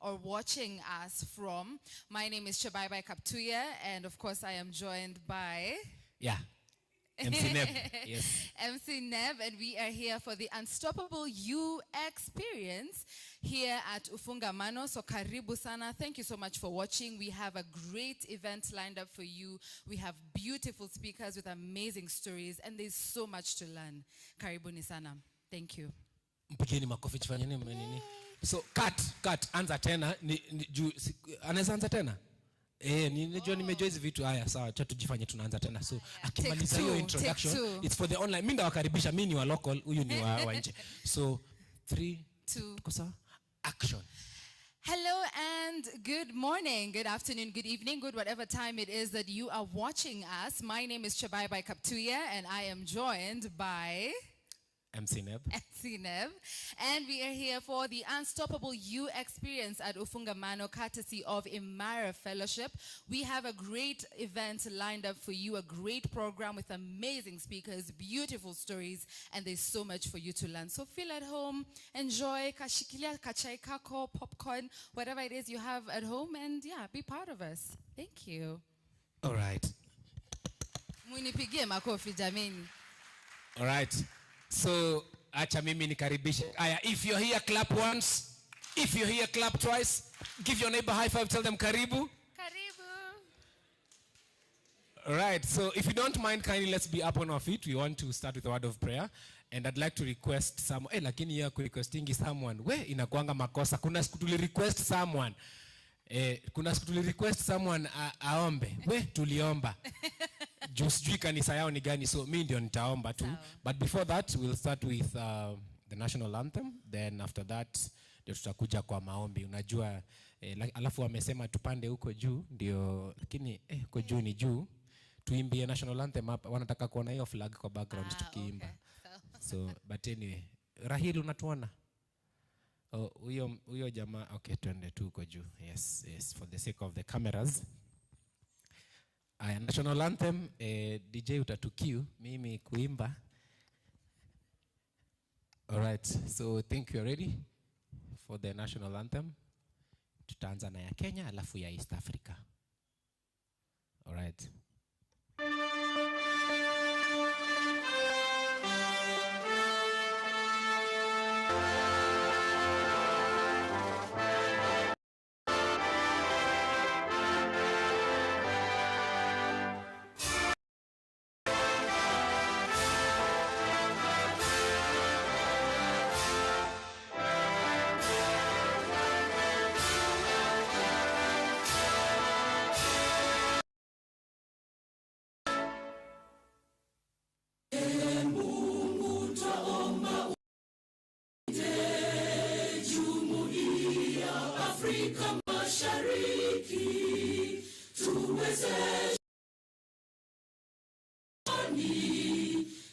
or watching us from. My name is Chabaibai Kaptuya, and of course I am joined by... Yeah, MC Neb, yes. MC Neb, and we are here for the Unstoppable You experience here at Ufungamano. So karibu sana. Thank you so much for watching. We have a great event lined up for you. We have beautiful speakers with amazing stories, and there's so much to learn. Karibuni sana. Thank you. Mpigeni makofi chifanyeni mwenini. So cut anza tena anaweza anza tena? Nimejua hizi vitu haya sawa, acha tujifanye tunaanza tena. So akimaliza hiyo introduction, it's for the online. Mimi ndawakaribisha, mimi ni wa local, huyu ni wa nje. So 3 2 kosa action. Hello and good morning, good afternoon, good evening, good whatever time it is that you are watching us. My name is Chabaibai Kaptuya, and I am joined by MC Neb. MC Neb. And we are here for the Unstoppable You experience at Ufungamano, courtesy of Imara Fellowship. We have a great event lined up for you, a great program with amazing speakers, beautiful stories, and there's so much for you to learn. So feel at home, enjoy, kashikilia, kachai kako, popcorn, whatever it is you have at home, and yeah, be part of us. Thank you. All right. Munipigie makofi jameni. All right. So, acha mimi nikaribishe. Aya, if you're here, clap once. If you're here, clap twice. Give your neighbor high five, tell them karibu. Karibu. All right, so if you don't mind, kindly let's be up on our feet. We want to start with a word of prayer. And I'd like to request someone. Lakini ya requesting someone. Inakuanga makosa. Kuna siku tuli request someone. Kuna siku tuli request someone aombe. Tuliomba. Sijui kanisa yao ni gani, so mimi ndio nitaomba tu. But before that, we'll start with the national anthem. Then after that, ndio tutakuja kwa maombi. Unajua, alafu wamesema tupande huko juu, ndio, lakini huko juu ni juu. Tuimbie national anthem hapa. Wanataka kuona hiyo flag kwa background tukiimba. Okay. So, but anyway, Rahil unatuona? Huyo jamaa, okay, tuende tu huko juu. Yes, for the sake of the cameras. National anthem, DJ utatukiu, mimi kuimba. All right, so think you're ready for the national anthem. Tutaanza na ya Kenya, alafu ya East Africa. All right.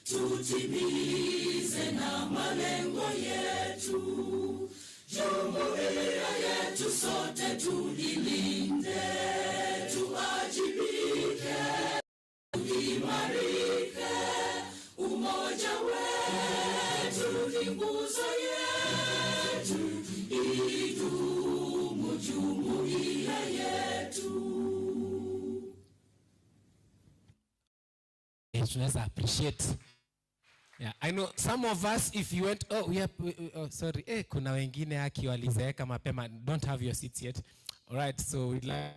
Tutimize na malengo yetu, jumuiya yetu sote tulilinde, tuajibike, tuimarike, umoja wetu ni nguzo yetu, idumu jumuiya yetu. Tunaweza appreciate. Yeah, I know some of us, if you went, sorry, kuna wengine haki walizeeka mapema, don't have your seats yet. All right, so we'd like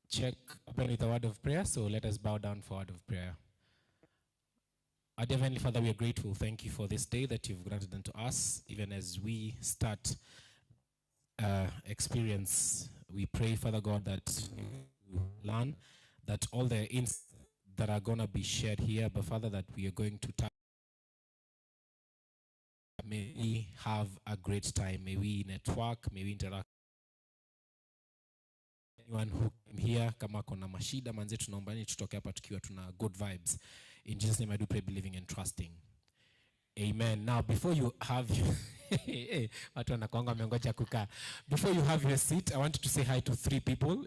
to check open with a word of prayer, so let us bow down for a word of prayer. Our dear Heavenly Father, we are grateful. Thank you for this day that you've granted unto us, even as we start experience. We pray, Father God, that you learn, that all the insights that are going to be shared here, but Father, that we are going to touch. May we have a great time. May we network. May we interact. Anyone who came here, kama kona mashida, manze tunaombani tutoke hapa tukiwa tuna good vibes. In Jesus' name I do pray, believing and trusting. Amen. Now, before you have watu wanakuanga wameongoja kukaa. Before you have your seat, I want to say hi to three people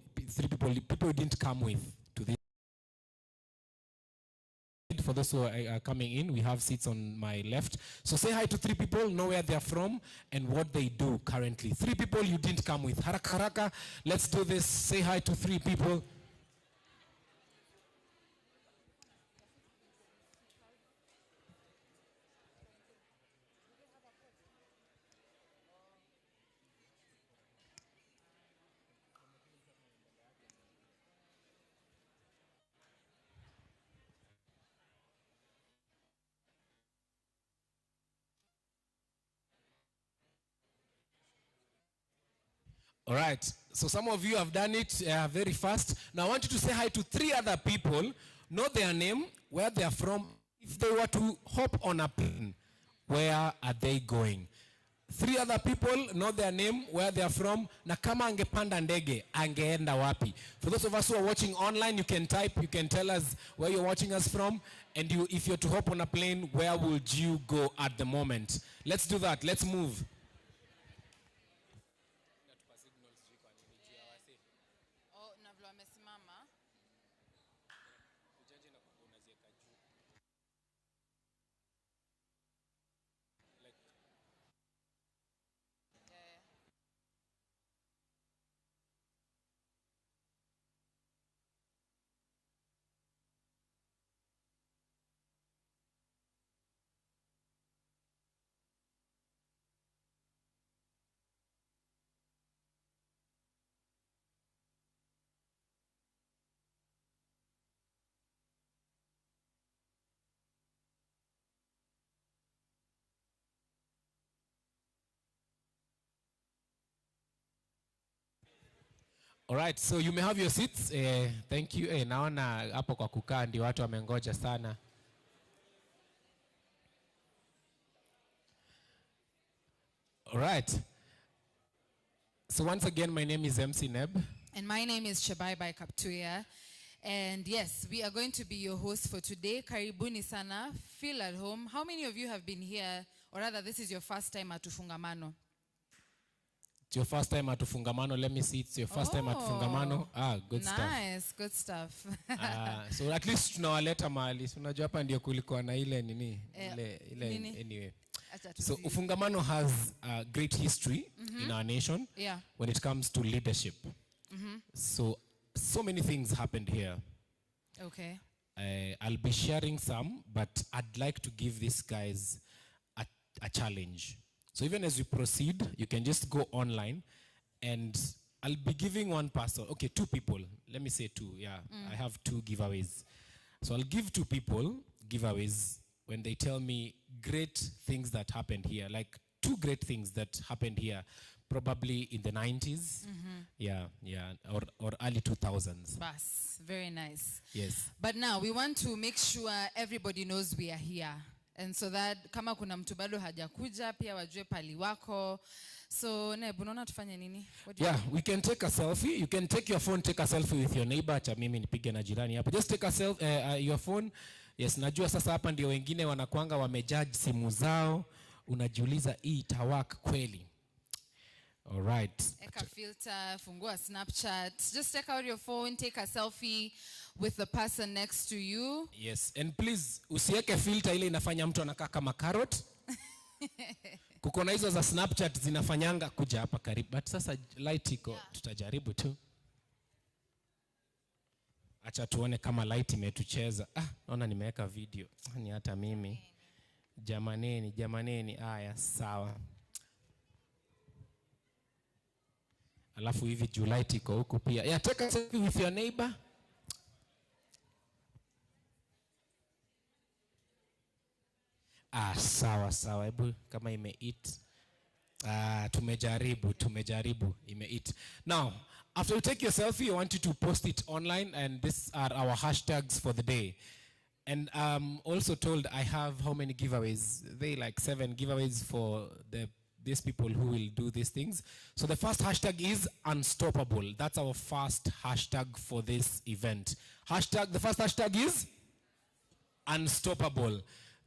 who didn't come with to this. For those who are coming in, we have seats on my left. So say hi to 3 people, know where they're from and what they do currently. 3 people you didn't come with. Haraka haraka, let's do this. Say hi to 3 people. All right, so some of you have done it very fast. Now I want you to say hi to 3 other people, know their name, where they are from. If they were to hop on a plane, where are they going? 3 other people, know their name, where they are from, na kama angepanda ndege, angeenda wapi. For those of us who are watching online, you can type, you can tell us where you're watching us from, and if you're to hop on a plane, where would you go at the moment? Let's do that, let's move. All right, so you may have your seats. Thank you. Naona hapo kwa kukaa ndio watu wamengoja sana. All right. So once again, my name is MC Neb. And my name is Shabai Bai Kaptuya. And yes, we are going to be your hosts for today. Karibuni sana. Feel at home. How many of you have been here, or rather this is your first time at Ufungamano? It's your first time at Ufungamano. Let me see. It's your first time at Ufungamano. Good stuff. Nice, good stuff. So at least tunawaleta mahali. Unajua hapa ndio kulikuwa na ile nini? Ile anyway. So Ufungamano has a great history in our nation when it comes to leadership. So many things happened here. Okay. I'll be sharing some, but I'd like to give these guys a challenge. So even as we proceed, you can just go online and I'll be giving one person, okay, 2 people. Let me say 2, yeah. I have 2 giveaways. So I'll give 2 people giveaways when they tell me great things that happened here, like 2 great things that happened here, probably in the 90s, or early 2000s. Bas, very nice. Yes. But now we want to make sure everybody knows we are here. And so that kama kuna mtu bado hajakuja pia wajue pali wako. So Neb, unaona tufanye nini? Yeah, we can take a selfie. You can take your phone, take a selfie with your neighbor. Acha mimi nipige na jirani hapa. Just take your phone. Yes, najua sasa hapa ndio wengine wanakuanga wamejudge simu zao. Unajiuliza hii itawaka kweli. All right. Eka filter, fungua Snapchat. Just take out your phone, take a selfie with the person next to you. Yes, and please usiweke filter ile inafanya mtu anakaa kama carrot. Kuko na hizo za Snapchat zinafanyanga kuja hapa karibu. But sasa light iko, tutajaribu tu. Acha tuone kama light imetucheza. Naona nimeweka video. Ni hata mimi. Jamaneni. Haya, sawa. Alafu hivi juu light iko huku pia. Yeah, take a selfie with your neighbor. Sawa. Hebu kama ime-eat. Tumejaribu. Ime-eat. Now, after you take your selfie, I want you to post it online, and these are our hashtags for the day. And I'm also told I have how many giveaways? They like 7 giveaways for these people who will do these things. So the first hashtag is unstoppable. That's our first hashtag for this event. The first hashtag is unstoppable.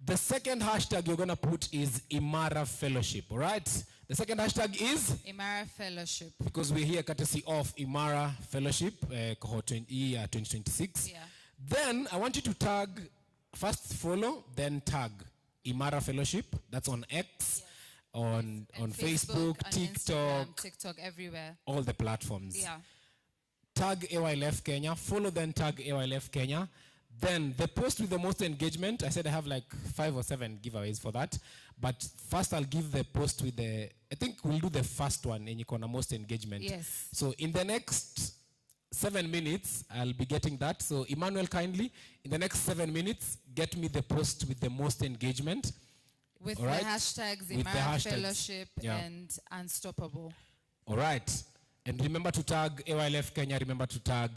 The second hashtag you're going to put is Imara Fellowship, all right? The second hashtag is Imara Fellowship. Because we're here courtesy of Imara Fellowship, cohort year 2026. Yeah. Then I want you to tag first follow, then tag Imara Fellowship. That's on X, on Facebook, on TikTok, Instagram, TikTok, everywhere. all the platforms. Yeah. Tag AYLF Kenya, follow then tag AYLF Kenya. Then the post with the most engagement, I said I have like 5 or 7 giveaways for that. But first I'll give the post with the, I think we'll do the first one in Ikona most engagement. Yes. So in the next 7 minutes, I'll be getting that. So Emmanuel, kindly, in the next 7 minutes, get me the post with the most engagement. With All the right? hashtags With the Imara hashtags. Fellowship Yeah. and Unstoppable. All right. And remember to tag AYLF Kenya, remember to tag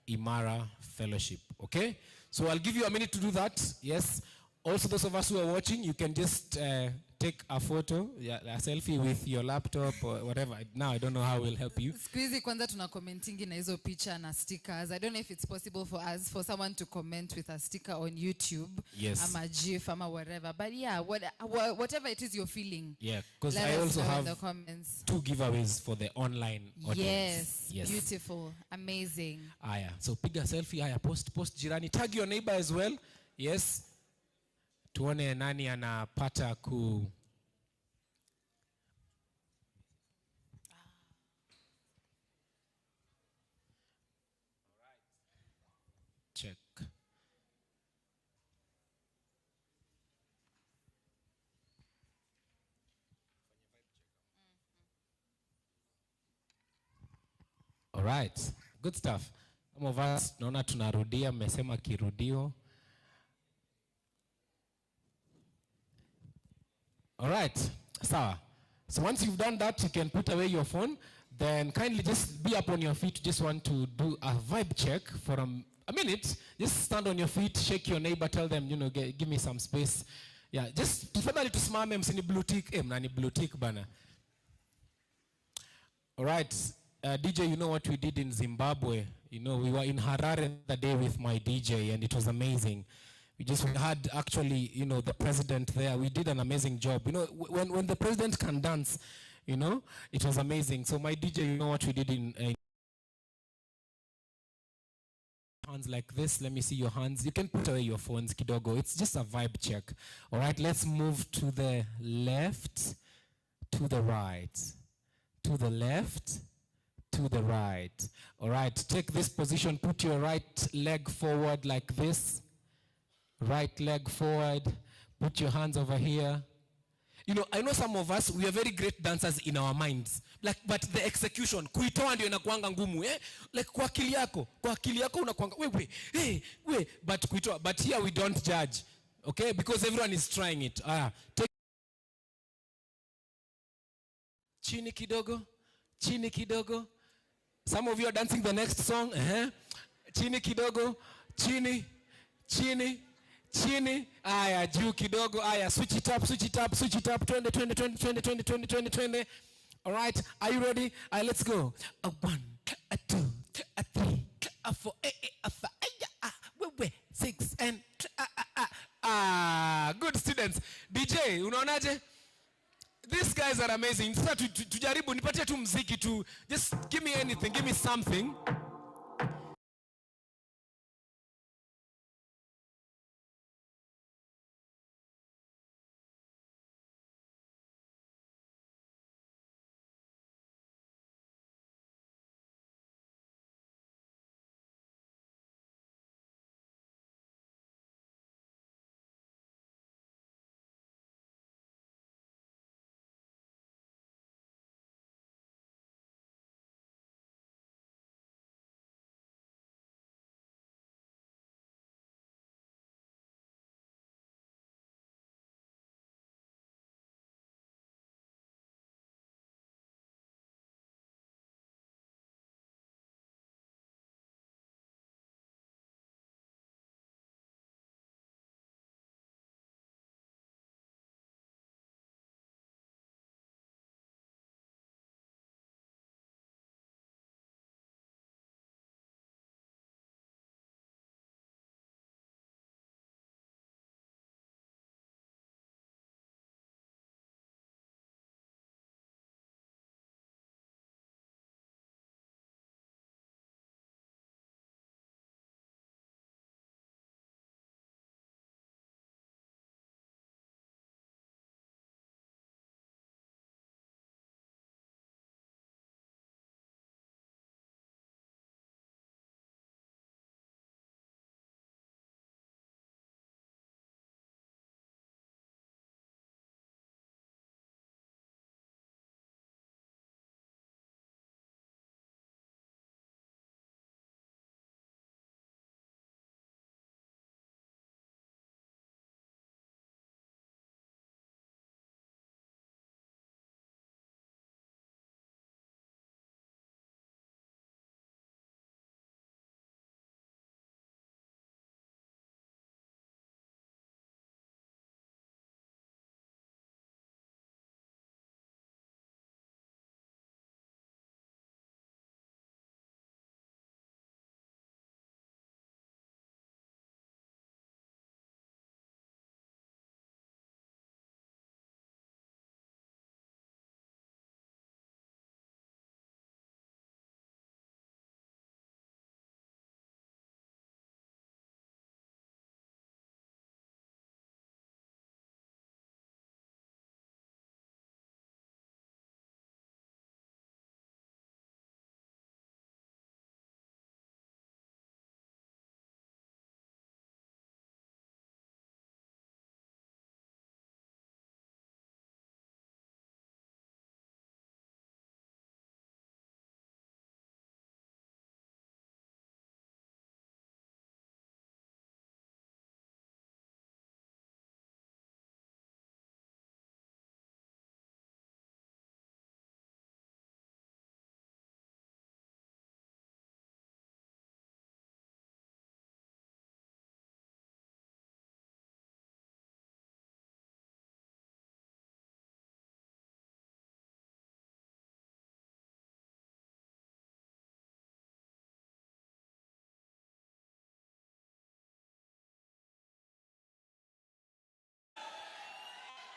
Imara Fellowship, okay? So I'll give you a minute to do that, yes. Also, those of us who are watching, you can just take a photo, a selfie with your laptop or whatever. Now, I don't know how we'll help you. Siku hizi kwanza tuna commentingi na hizo picha na stickers. I don't know if it's possible for us, for someone to comment with a sticker on YouTube. Yes. Ama GIF, ama whatever. But yeah, whatever it is you're feeling. Yeah, because let I us also know in have the comments. 2 giveaways for the online audience. Yes, beautiful, amazing. Aya, so piga selfie, aya, post jirani. Tag your neighbor as well. Yes. Tuone nani anapata ku check. All right, good stuff. Some of us naona tunarudia, mmesema kirudio. All right, sawa. So once you've done that, you can put away your phone. Then kindly just be up on your feet. Just want to do a vibe check for a minute. Just stand on your feet, shake your neighbor, tell them, give me some space. Yeah, just tafadhali tusimame, msini blue tick, mnani blue tick bana. All right, DJ, you know what we did in Zimbabwe? We were in Harare the day with my DJ, and it was amazing. We had actually, the president there. We did an amazing job. When the president can dance, it was amazing. So my DJ, you know what we did in hands like this. Let me see your hands. You can put away your phones, kidogo. It's just a vibe check. All right, let's move to the left, to the right, to the left, to the right. All right, take this position. Put your right leg forward like this. Right leg forward, put your hands over here. I know some of us, we are very great dancers in our minds. But the execution, kuitoa ndio inakuanga ngumu, eh? Like kwa akili yako unakuanga, but kuitoa. But here we don't judge, okay? Because everyone is trying it. Take chini kidogo, chini kidogo. Some of you are dancing the next song, chini kidogo, chini, chini. Chini, aya, juu kidogo, aya, switch it up, 20. All right, are you ready? Let's go. 1, 2, 3, 4, 5, 6, and good students. DJ, unaonaje? These guys are amazing. Sasa tujaribu, nipatie tu mziki tu. Just give me anything, give me something.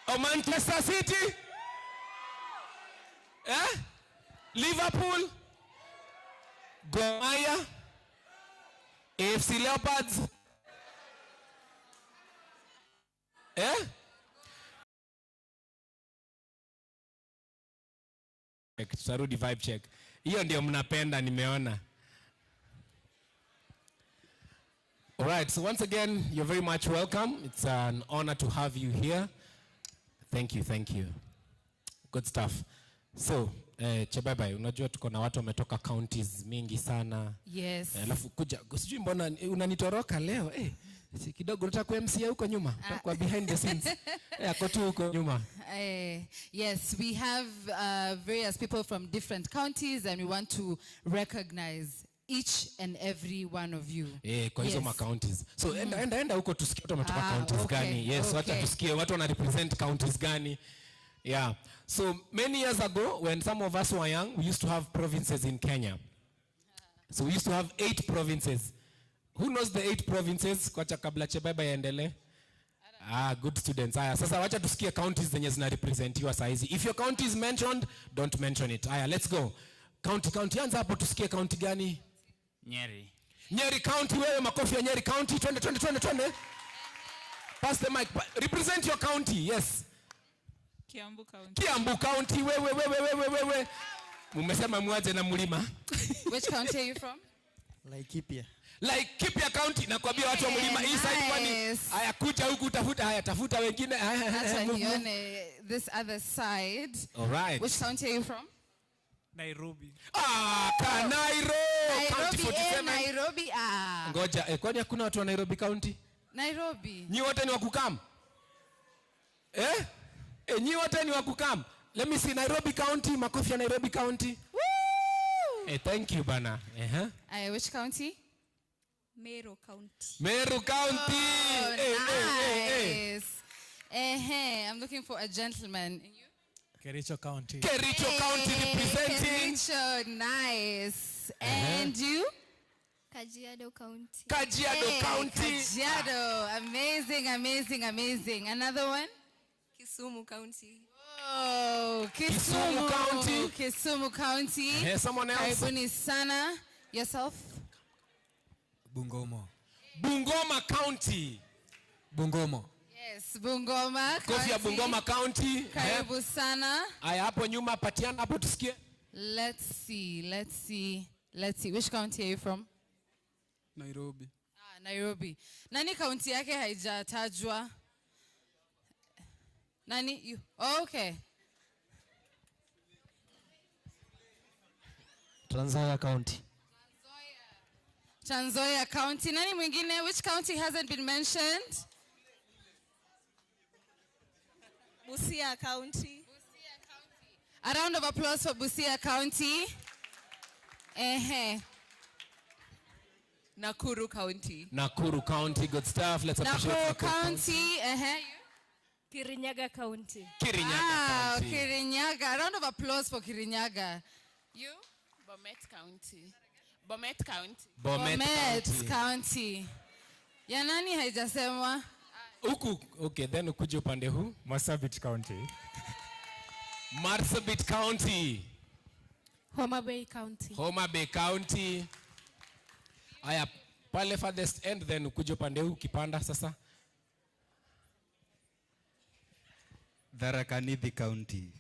Oh, Manchester City? Liverpool? Gor Mahia? AFC Leopards? Tutarudi vibe check. Hiyo ndio mnapenda nimeona. All right, so once again, you're very much welcome. It's an honor to have you here. Thank you, thank you. Good stuff. So, Chebabai, unajua tuko na watu wametoka counties mingi sana. Yes. Alafu kuja, sijui mbona unanitoroka leo. Si kidogo unataka kwa MC huko nyuma, kwa behind the scenes. Ako tu huko nyuma. Yes, we have various people from different counties and we want to recognize each and every one of you. Kwa hizo ma counties. So enda huko tusikie watu wametoka counties gani. Yes, wacha tusikie watu wana represent counties gani. Yeah. So many years ago when some of us were young, we used to have provinces in Kenya. So we used to have 8 provinces. Who knows the 8 provinces? Kwacha kabla Chebaba yaendelee. Good students. Sasa wacha tusikie counties zenye zina representiwa saizi. If your county is mentioned, don't mention it. Let's go. County anza hapo tusikie county gani? Nyeri County, wewe makofi ya Nyeri County. Twende. Pass the mic. Represent your county. Yes. Kiambu County. Wewe. Mumesema muaje na mlima. Which county are you from? Laikipia County. Nakwambia watu wa mlima hii side kwani haya kuja huku tafuta wengine. Hata nione this other side. All right. Which county are you from? Nairobi. Nairobi. Ngoja, kwani hakuna watu wa Nairobi County? Nairobi. Nyi wote ni wa kukam? Nyi wote ni wa kukam? Let me see Nairobi County, makofi ya Nairobi County. Woo! Thank you bana. Which county? Meru County. Meru County. Nice. I'm looking for a gentleman. And you? Kericho County. Kericho County representing. Kericho, nice. And you? Kajiado County. Kajiado County. Kajiado. Amazing. Another one? Kisumu County. Oh, Kisumu County. Kisumu County. Someone else? Karibuni sana. Yourself? Bungoma. Bungoma County. Bungoma. Yes, Bungoma County. Kofi ya Bungoma County. Karibu sana. Aya hapo nyuma patiana hapo tusikie. Let's see. Which county are you from? Nairobi. Nairobi. Nani county yake haijatajwa? Nani? You. Oh, okay. Trans Nzoia County. Trans Nzoia County. Nani mwingine? Which county hasn't been mentioned? Busia County. A round of applause for Busia County. Nakuru County. Nakuru County, good stuff. Let's appreciate Nakuru County. Kirinyaga County. Kirinyaga County. Kirinyaga. A round of applause for Kirinyaga. You? Bomet County. Bomet County. Bomet County. Ya nani haijasemwa? Huku, okay, then ukuje upande huu. Marsabit County. Marsabit County. Homa Bay County. Homa Bay County. Aya, pale farthest end then ukuje upande huu kipanda sasa. Tharaka Nithi County.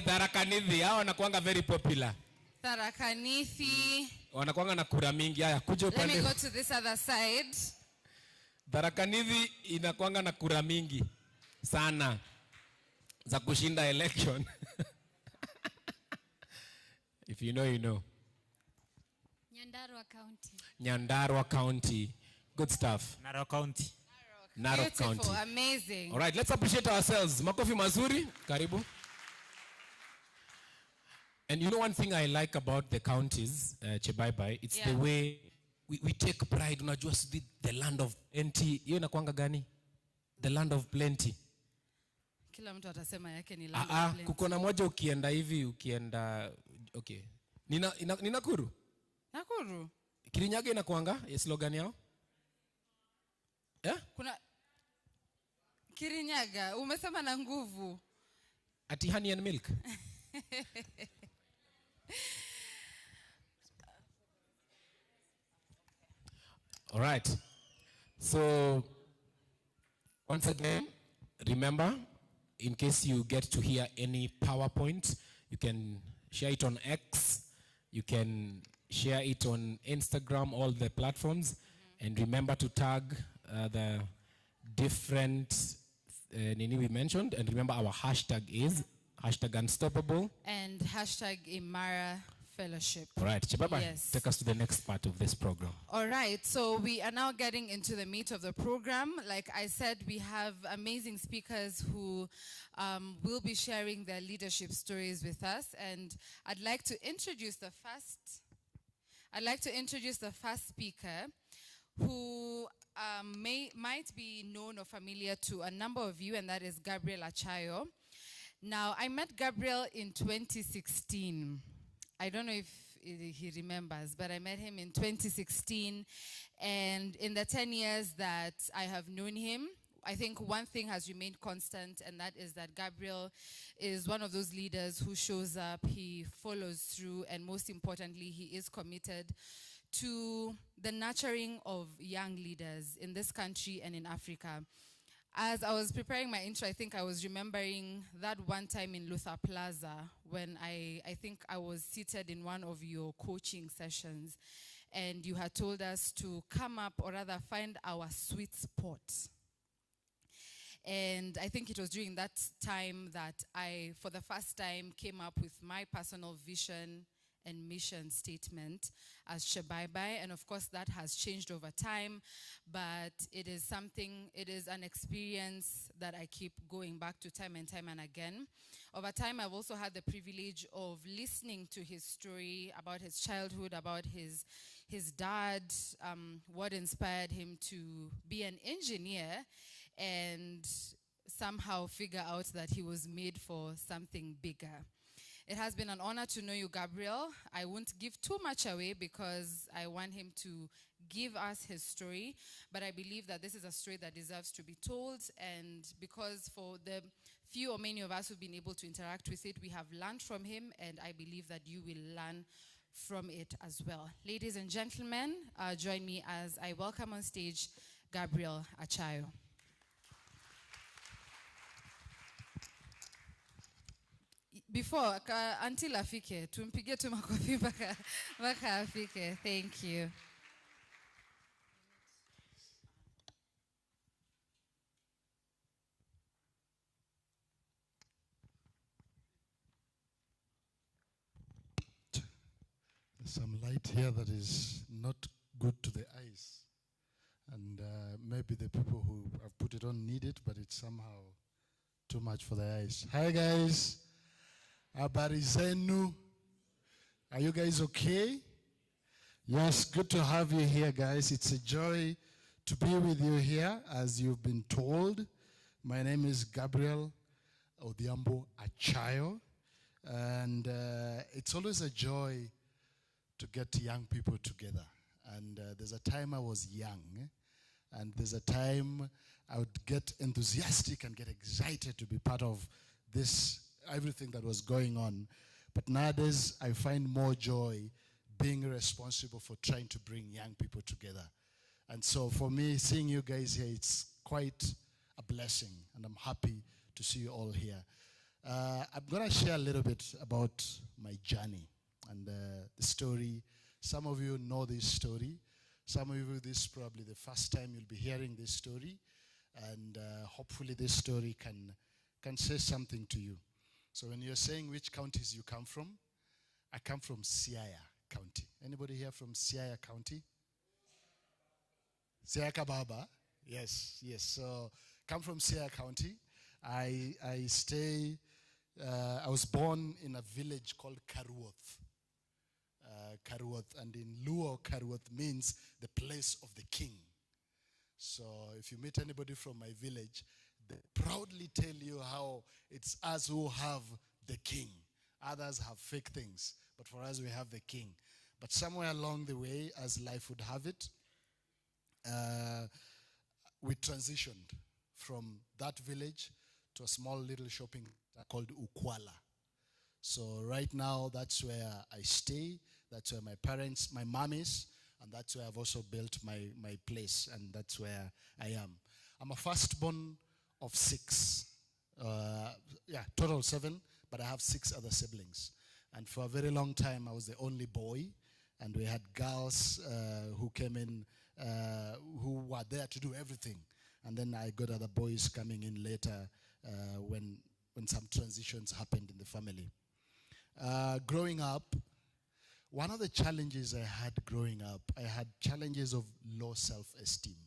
Tharaka Nithi, hao wanakuanga very popular. Tharaka Nithi. Wanakuanga na kura mingi. Haya, kuja upande. Let me go to this other side. Tharaka Nithi inakuanga na kura mingi sana za kushinda election. If you know, you know. Nyandarua County. Nyandarua County. Good stuff. Narok County. Narok Beautiful, County. amazing. All right, let's appreciate ourselves. Makofi mazuri. Karibu. And you know one thing I like about the counties, Chebaibai, it's the way we take pride. Unajua the land of plenty. Hiyo inakuanga gani? The land of plenty. Kila mtu atasema yake ni land of plenty. Kuko na moja ukienda okay. Ni Nakuru? Nakuru. Kirinyaga inakuanga slogan yao? Kuna Kirinyaga, umesema na nguvu. Ati honey and milk. All right. So, once again, remember, in case you get to hear any PowerPoint, you can share it on X, you can share it on Instagram, all the platforms, and remember to tag the different nini we mentioned, and remember our hashtag is #Unstoppable. And #Imara Fellowship. All right, Chibaba, Yes. take us to the next part of this program. All right, so we are now getting into the meat of the program. Like I said, we have amazing speakers who will be sharing their leadership stories with us, and I'd like to introduce the first speaker, who might be known or familiar to a number of you, and that is Gabriel Achayo. Now, I met Gabriel in 2016. I don't know if he remembers, but I met him in 2016. And in the 10 years that I have known him, I think one thing has remained constant, and that is that Gabriel is one of those leaders who shows up, he follows through, and most importantly, he is committed to the nurturing of young leaders in this country and in Africa. As I was preparing my intro, I think I was remembering that one time in Luther Plaza when I think I was seated in one of your coaching sessions, and you had told us to come up, or rather find our sweet spot. And I think it was during that time that I, for the first time, came up with my personal vision and mission statement as Shebaibai, and of course that has changed over time, but it is an experience that I keep going back to time and time and again. Over time, I've also had the privilege of listening to his story about his childhood, about his dad, what inspired him to be an engineer and somehow figure out that he was made for something bigger. It has been an honor to know you, Gabriel. I won't give too much away because I want him to give us his story, but I believe that this is a story that deserves to be told, and because for the few or many of us who've been able to interact with it, we have learned from him, and I believe that you will learn from it as well. Ladies and gentlemen, join me as I welcome on stage Gabriel Achayo. Before, until afike, tumpige tu makofi mpaka afike. Thank you. There's some light here that is not good to the eyes. And maybe the people who have put it on need it, but it's somehow too much for the eyes. Hi guys. Habari zenu. Are you guys okay? Yes, good to have you here, guys. It's a joy to be with you here, as you've been told. My name is Gabriel Odhiambo Achayo, and it's always a joy to get young people together. And there's a time I was young, and there's a time I would get enthusiastic and get excited to be part of this, everything that was going on. But nowadays, I find more joy being responsible for trying to bring young people together. And so for me, seeing you guys here, it's quite a blessing, and I'm happy to see you all here. I'm going to share a little bit about my journey and the story. Some of you know this story. Some of you, this is probably the first time you'll be hearing this story, and hopefully this story can say something to you. So when you're saying which counties you come from, I come from Siaya County. Anybody here from Siaya County? Siaya Kababa? Yes. So come from Siaya County. I was born in a village called Karuoth. And in Luo, Karuoth means the place of the king. So if you meet anybody from my village, they proudly tell you how it's us who have the king. Others have fake things, but for us we have the king. But somewhere along the way, as life would have it, we transitioned from that village to a small little shopping called Ukwala. So right now, that's where I stay. That's where my mom is, and that's where I've also built my place, and that's where I am. I'm a firstborn of 6. Total 7, but I have 6 other siblings. And for a very long time, I was the only boy, and we had girls who came in, who were there to do everything. And then I got other boys coming in later when some transitions happened in the family. Growing up, one of the challenges I had growing up, I had challenges of low self-esteem.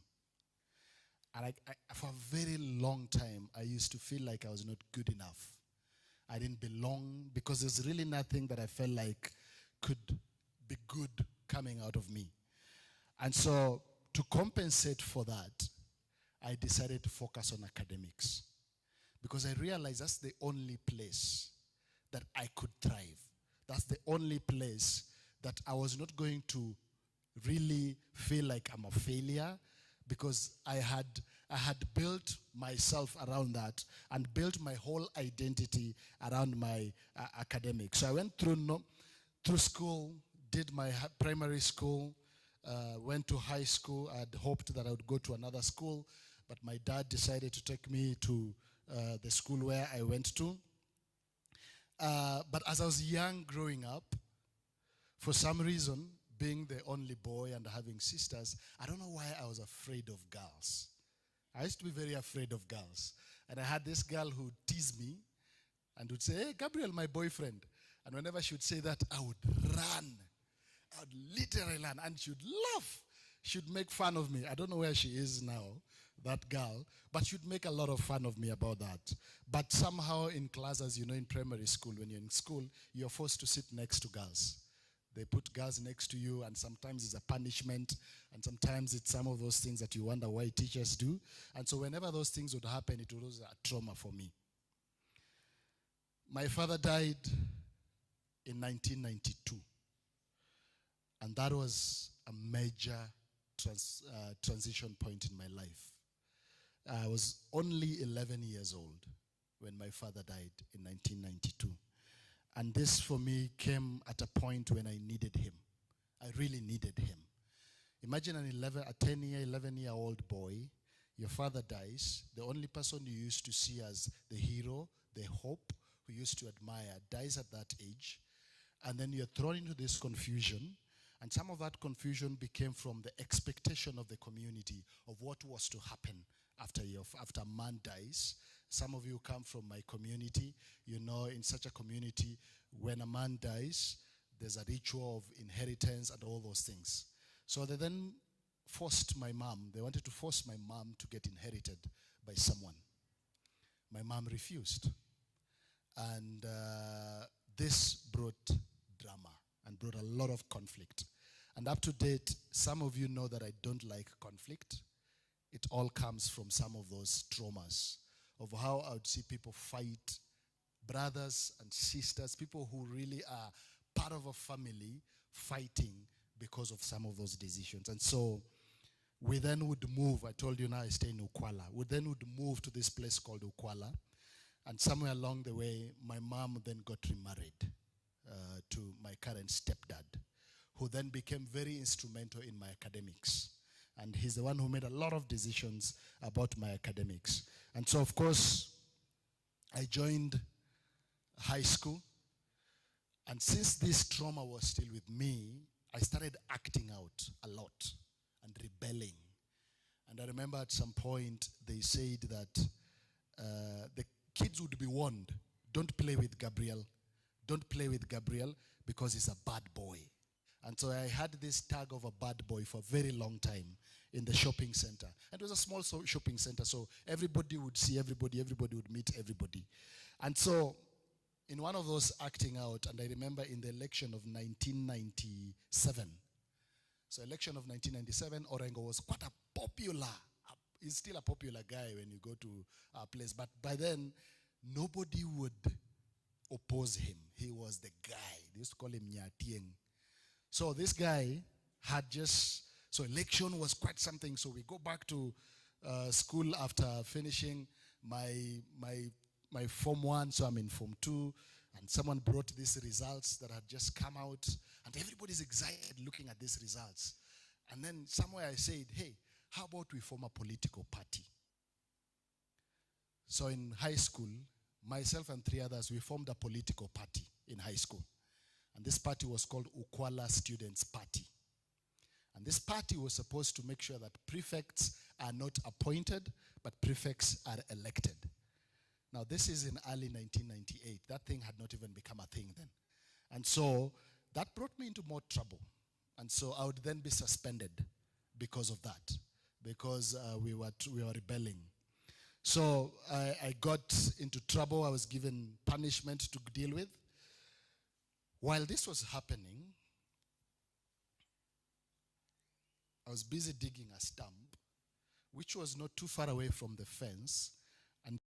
And for a very long time, I used to feel like I was not good enough. I didn't belong because there's really nothing that I felt like could be good coming out of me. And so to compensate for that, I decided to focus on academics because I realized that's the only place that I could thrive. That's the only place that I was not going to really feel like I'm a failure, because I had built myself around that and built my whole identity around my academics. So I went through school, did my primary school, went to high school. I had hoped that I would go to another school, but my dad decided to take me to the school where I went to. But as I was young growing up, for some reason, being the only boy and having sisters, I don't know why I was afraid of girls. I used to be very afraid of girls. And I had this girl who teased me and would say, "Hey, Gabriel, my boyfriend." And whenever she would say that, I would run. I would literally run. And she would laugh. She would make fun of me. I don't know where she is now, that girl. But she would make a lot of fun of me about that. But somehow in class, as you know, in primary school, when you're in school, you're forced to sit next to girls. They put girls next to you, and sometimes it's a punishment, and sometimes it's some of those things that you wonder why teachers do. And so whenever those things would happen, it was a trauma for me. My father died in 1992, and that was a major transition point in my life. I was only 11 years old when my father died in 1992. And this for me came at a point when I needed him. I really needed him. Imagine a 11-year-old boy, your father dies, the only person you used to see as the hero, the hope, who you used to admire, dies at that age. And then you're thrown into this confusion. And some of that confusion became from the expectation of the community of what was to happen after a man dies. Some of you come from my community. You know, in such a community, when a man dies, there's a ritual of inheritance and all those things. So they then they wanted to force my mom to get inherited by someone. My mom refused. And this brought drama and brought a lot of conflict. And up to date, some of you know that I don't like conflict. It all comes from some of those traumas of how I would see people fight, brothers and sisters, people who really are part of a family fighting because of some of those decisions. And so we then would move. I told you now I stay in Ukwala. We then would move to this place called Ukwala. And somewhere along the way, my mom then got remarried to my current stepdad, who then became very instrumental in my academics. And he's the one who made a lot of decisions about my academics. And so, of course, I joined high school. And since this trauma was still with me, I started acting out a lot and rebelling. And I remember at some point they said that the kids would be warned, don't play with Gabriel. Don't play with Gabriel because he's a bad boy. And so I had this tag of a bad boy for a very long time in the shopping center. And it was a small shopping center, so everybody would see everybody would meet everybody. And so in one of those acting out, and I remember in the election of 1997, so election of 1997, Orengo was quite a popular, he's still a popular guy when you go to our place, but by then, nobody would oppose him. He was the guy. They used to call him Nyatieng. So this guy had so election was quite something. So we go back to school after finishing my Form 1, so I'm in Form 2, and someone brought these results that had just come out, and everybody's excited looking at these results. And then somewhere I said, hey, how about we form a political party? So in high school, myself and 3 others, we formed a political party in high school. And this party was called Ukwala Students Party. And this party was supposed to make sure that prefects are not appointed, but prefects are elected. Now, this is in early 1998. That thing had not even become a thing then. And so that brought me into more trouble. And so I would then be suspended because of that, because we were rebelling. So I got into trouble. I was given punishment to deal with. While this was happening, I was busy digging a stump, which was not too far away from the fence. And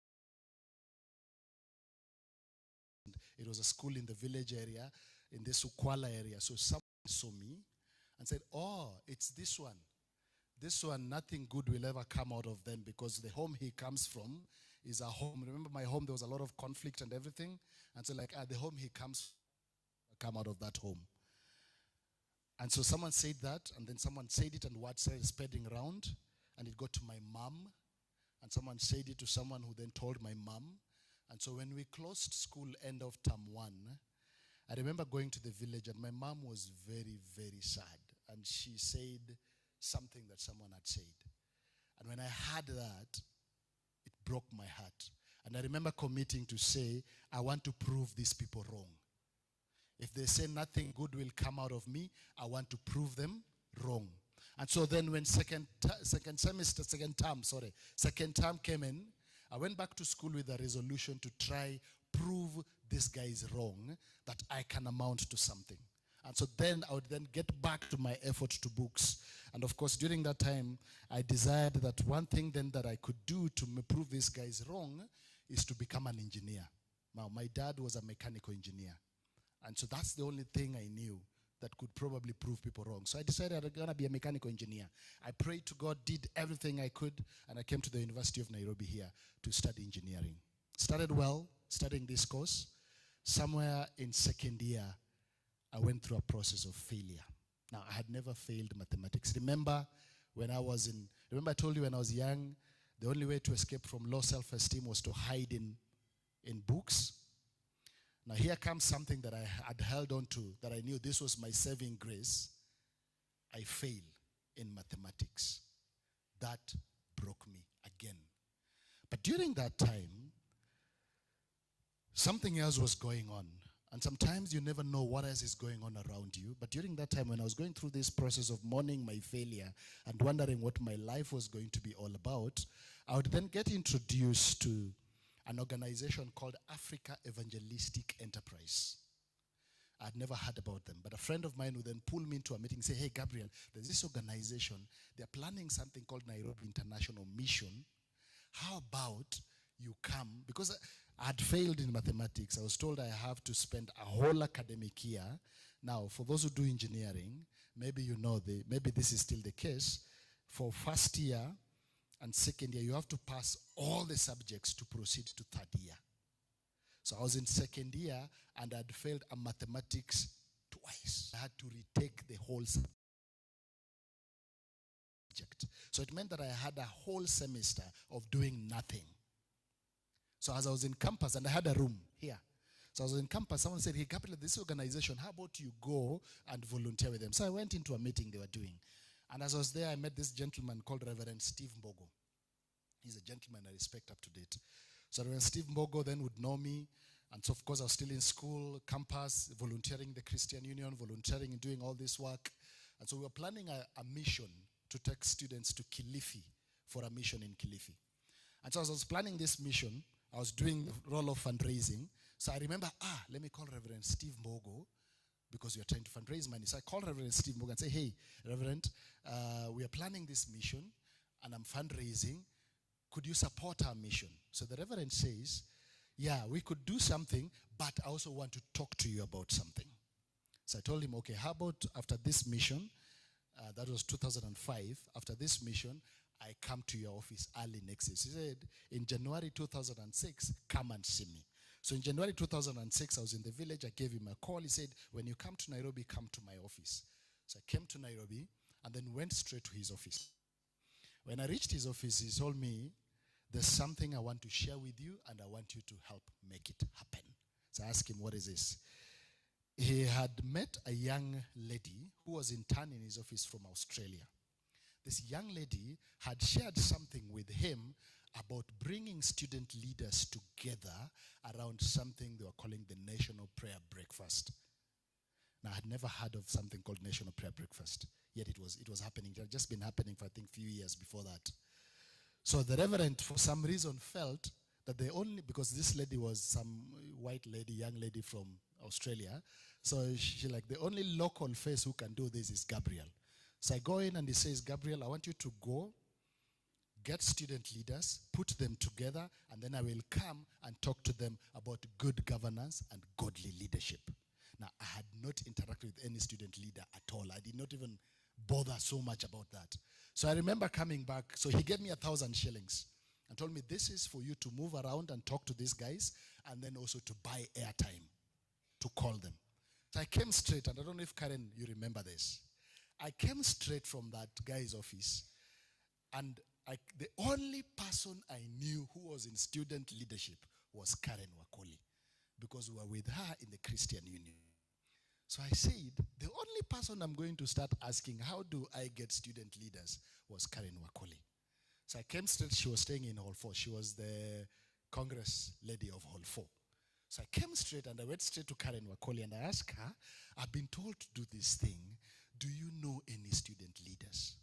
it was a school in the village area, in this Ukwala area. So someone saw me and said, oh, it's this one. This one, nothing good will ever come out of them, because the home he comes from is a home. Remember my home, there was a lot of conflict and everything. And so like, the home he comes come out of that home. And so someone said that, and then someone said it, and word started spreading around, and it got to my mom, and someone said it to someone who then told my mom. And so when we closed school end of term 1, I remember going to the village, and my mom was very, very sad. And she said something that someone had said. And when I heard that, it broke my heart. And I remember committing to say, I want to prove these people wrong. If they say nothing good will come out of me, I want to prove them wrong. And so then when second term came in, I went back to school with a resolution to try prove this guy is wrong, that I can amount to something. And so then I would then get back to my effort to books. And of course, during that time, I desired that one thing then that I could do to prove this guy is wrong is to become an engineer. Now, my dad was a mechanical engineer. And so that's the only thing I knew that could probably prove people wrong. So I decided I'm going to be a mechanical engineer. I prayed to God, did everything I could, and I came to the University of Nairobi here to study engineering. Started well, studying this course. Somewhere in second year, I went through a process of failure. Now, I had never failed mathematics. Remember I told you when I was young, the only way to escape from low self-esteem was to hide in books. Now here comes something that I had held on to, that I knew this was my saving grace. I fail in mathematics. That broke me again. But during that time, something else was going on. And sometimes you never know what else is going on around you. But during that time, when I was going through this process of mourning my failure and wondering what my life was going to be all about, I would then get introduced to an organization called Africa Evangelistic Enterprise. I had never heard about them, but a friend of mine would then pull me into a meeting and say, hey, Gabriel, there's this organization. They're planning something called Nairobi International Mission. How about you come? Because I had failed in mathematics. I was told I have to spend a whole academic year. Now, for those who do engineering, maybe you know, maybe this is still the case. For first year and second year, you have to pass all the subjects to proceed to third year. So I was in second year and I'd failed a mathematics twice. I had to retake the whole subject. So it meant that I had a whole semester of doing nothing. So as I was in campus, and I had a room here. So I was in campus, someone said, hey, Gabriel, this organization, how about you go and volunteer with them? So I went into a meeting they were doing. And as I was there, I met this gentleman called Reverend Steve Mbogo. He's a gentleman I respect up to date. So Reverend Steve Mbogo then would know me. And so, of course, I was still in school, campus, volunteering the Christian Union, volunteering and doing all this work. And so we were planning a mission to take students to Kilifi for a mission in Kilifi. And so as I was planning this mission, I was doing the role of fundraising. So I remember, let me call Reverend Steve Mbogo, because we are trying to fundraise money. So I called Reverend Steve Mbogo and say, hey, Reverend, we are planning this mission and I'm fundraising. Could you support our mission? So the Reverend says, yeah, we could do something, but I also want to talk to you about something. So I told him, okay, how about after this mission, that was 2005, after this mission, I come to your office early next year. She said, in January 2006, come and see me. So in January 2006, I was in the village. I gave him a call. He said, when you come to Nairobi, come to my office. So I came to Nairobi and then went straight to his office. When I reached his office, he told me, there's something I want to share with you and I want you to help make it happen. So I asked him, what is this? He had met a young lady who was intern in his office from Australia. This young lady had shared something with him about bringing student leaders together around something they were calling the National Prayer Breakfast. Now, I had never heard of something called National Prayer Breakfast, yet it was happening. It had just been happening for, I think, a few years before that. So the reverend, for some reason, felt that because this lady was some white lady, young lady from Australia, so she like, the only local face who can do this is Gabriel. So I go in and he says, Gabriel, I want you to go, get student leaders, put them together, and then I will come and talk to them about good governance and godly leadership. Now, I had not interacted with any student leader at all. I did not even bother so much about that. So I remember coming back. So he gave me 1,000 shillings and told me, this is for you to move around and talk to these guys and then also to buy airtime to call them. So I came straight, and I don't know if Karen, you remember this. I came straight from that guy's office, and the only person I knew who was in student leadership was Karen Wakoli, because we were with her in the Christian Union. So I said, the only person I'm going to start asking, how do I get student leaders, was Karen Wakoli. So I came straight. She was staying in Hall 4. She was the Congress lady of Hall 4. So I came straight and I went straight to Karen Wakoli and I asked her, I've been told to do this thing. Do you know any student leaders?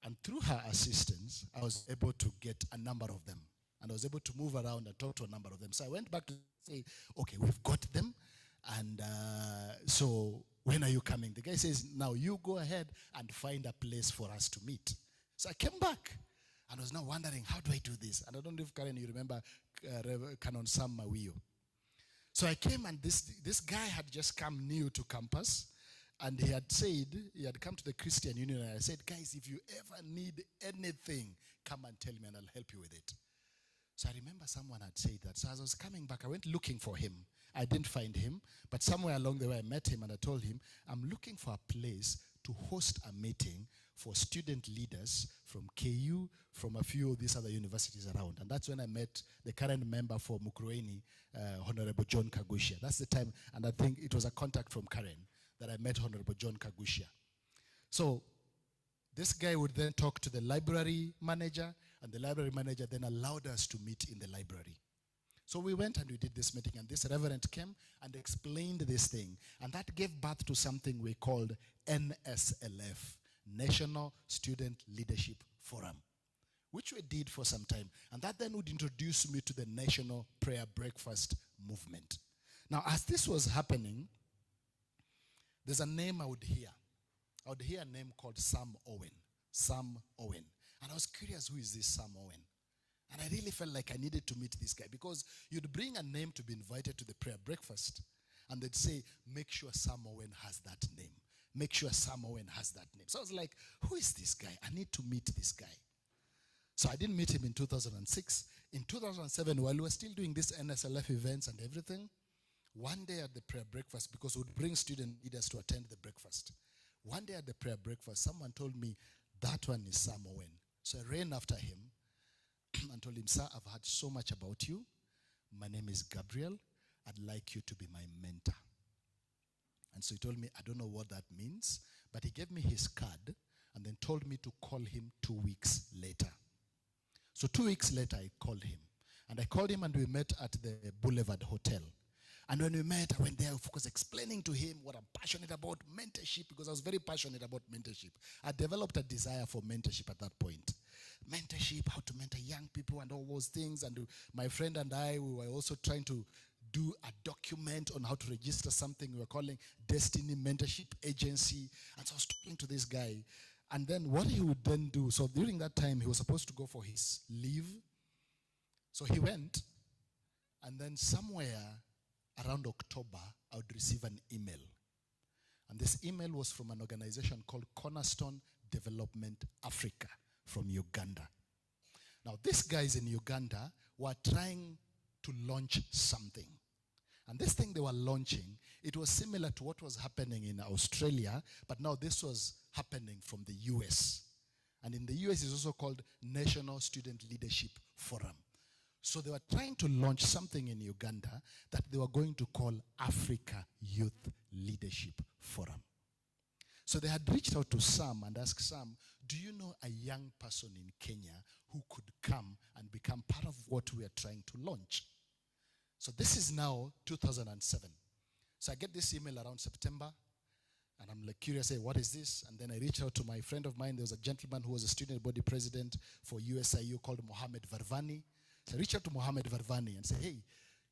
And through her assistance, I was able to get a number of them. And I was able to move around and talk to a number of them. So I went back to say, okay, we've got them. And so when are you coming? The guy says, now you go ahead and find a place for us to meet. So I came back. And I was now wondering, how do I do this? And I don't know if, Karen, you remember Canon Sam Mawio. So I came, and this guy had just come new to campus. And he had said, he had come to the Christian Union, and I said, guys, if you ever need anything, come and tell me and I'll help you with it. So I remember someone had said that. So as I was coming back, I went looking for him. I didn't find him, but somewhere along the way I met him and I told him, I'm looking for a place to host a meeting for student leaders from KU, from a few of these other universities around. And that's when I met the current member for Mukurweini, Honorable John Kagushia. That's the time, and I think it was a contact from Karen that I met Honorable John Kagushia. So this guy would then talk to the library manager, and the library manager then allowed us to meet in the library. So we went and we did this meeting, and this reverend came and explained this thing. And that gave birth to something we called NSLF, National Student Leadership Forum, which we did for some time. And that then would introduce me to the National Prayer Breakfast movement. Now, as this was happening, there's a name I would hear. I would hear a name called Sam Owen. Sam Owen. And I was curious, who is this Sam Owen? And I really felt like I needed to meet this guy, because you'd bring a name to be invited to the prayer breakfast, and they'd say, make sure Sam Owen has that name. Make sure Sam Owen has that name. So I was like, who is this guy? I need to meet this guy. So I didn't meet him in 2006. In 2007, while we were still doing these NSLF events and everything, one day at the prayer breakfast, because we would bring student leaders to attend the breakfast, one day at the prayer breakfast, someone told me, that one is Sam Owen. So I ran after him and told him, sir, I've heard so much about you. My name is Gabriel. I'd like you to be my mentor. And so he told me, I don't know what that means, but he gave me his card and then told me to call him 2 weeks later. So 2 weeks later, I called him. And I called him and we met at the Boulevard Hotel. And when we met, I went there, of course, explaining to him what I'm passionate about, mentorship, because I was very passionate about mentorship. I developed a desire for mentorship at that point. Mentorship, how to mentor young people and all those things. And my friend and I, we were also trying to do a document on how to register something we were calling Destiny Mentorship Agency. And so I was talking to this guy. And then what he would then do, so during that time, he was supposed to go for his leave. So he went, and then somewhere around October, I would receive an email. And this email was from an organization called Cornerstone Development Africa, from Uganda. Now, these guys in Uganda were trying to launch something. And this thing they were launching, it was similar to what was happening in Australia, but now this was happening from the US. And in the US, it's also called National Student Leadership Forum. So they were trying to launch something in Uganda that they were going to call Africa Youth Leadership Forum. So they had reached out to Sam and asked Sam, do you know a young person in Kenya who could come and become part of what we are trying to launch? So this is now 2007. So I get this email around September, and I'm like curious, hey, what is this? And then I reach out to my friend of mine. There was a gentleman who was a student body president for USIU called Mohammed Varvani. So I reached out to Mohammed Varvani and said, hey,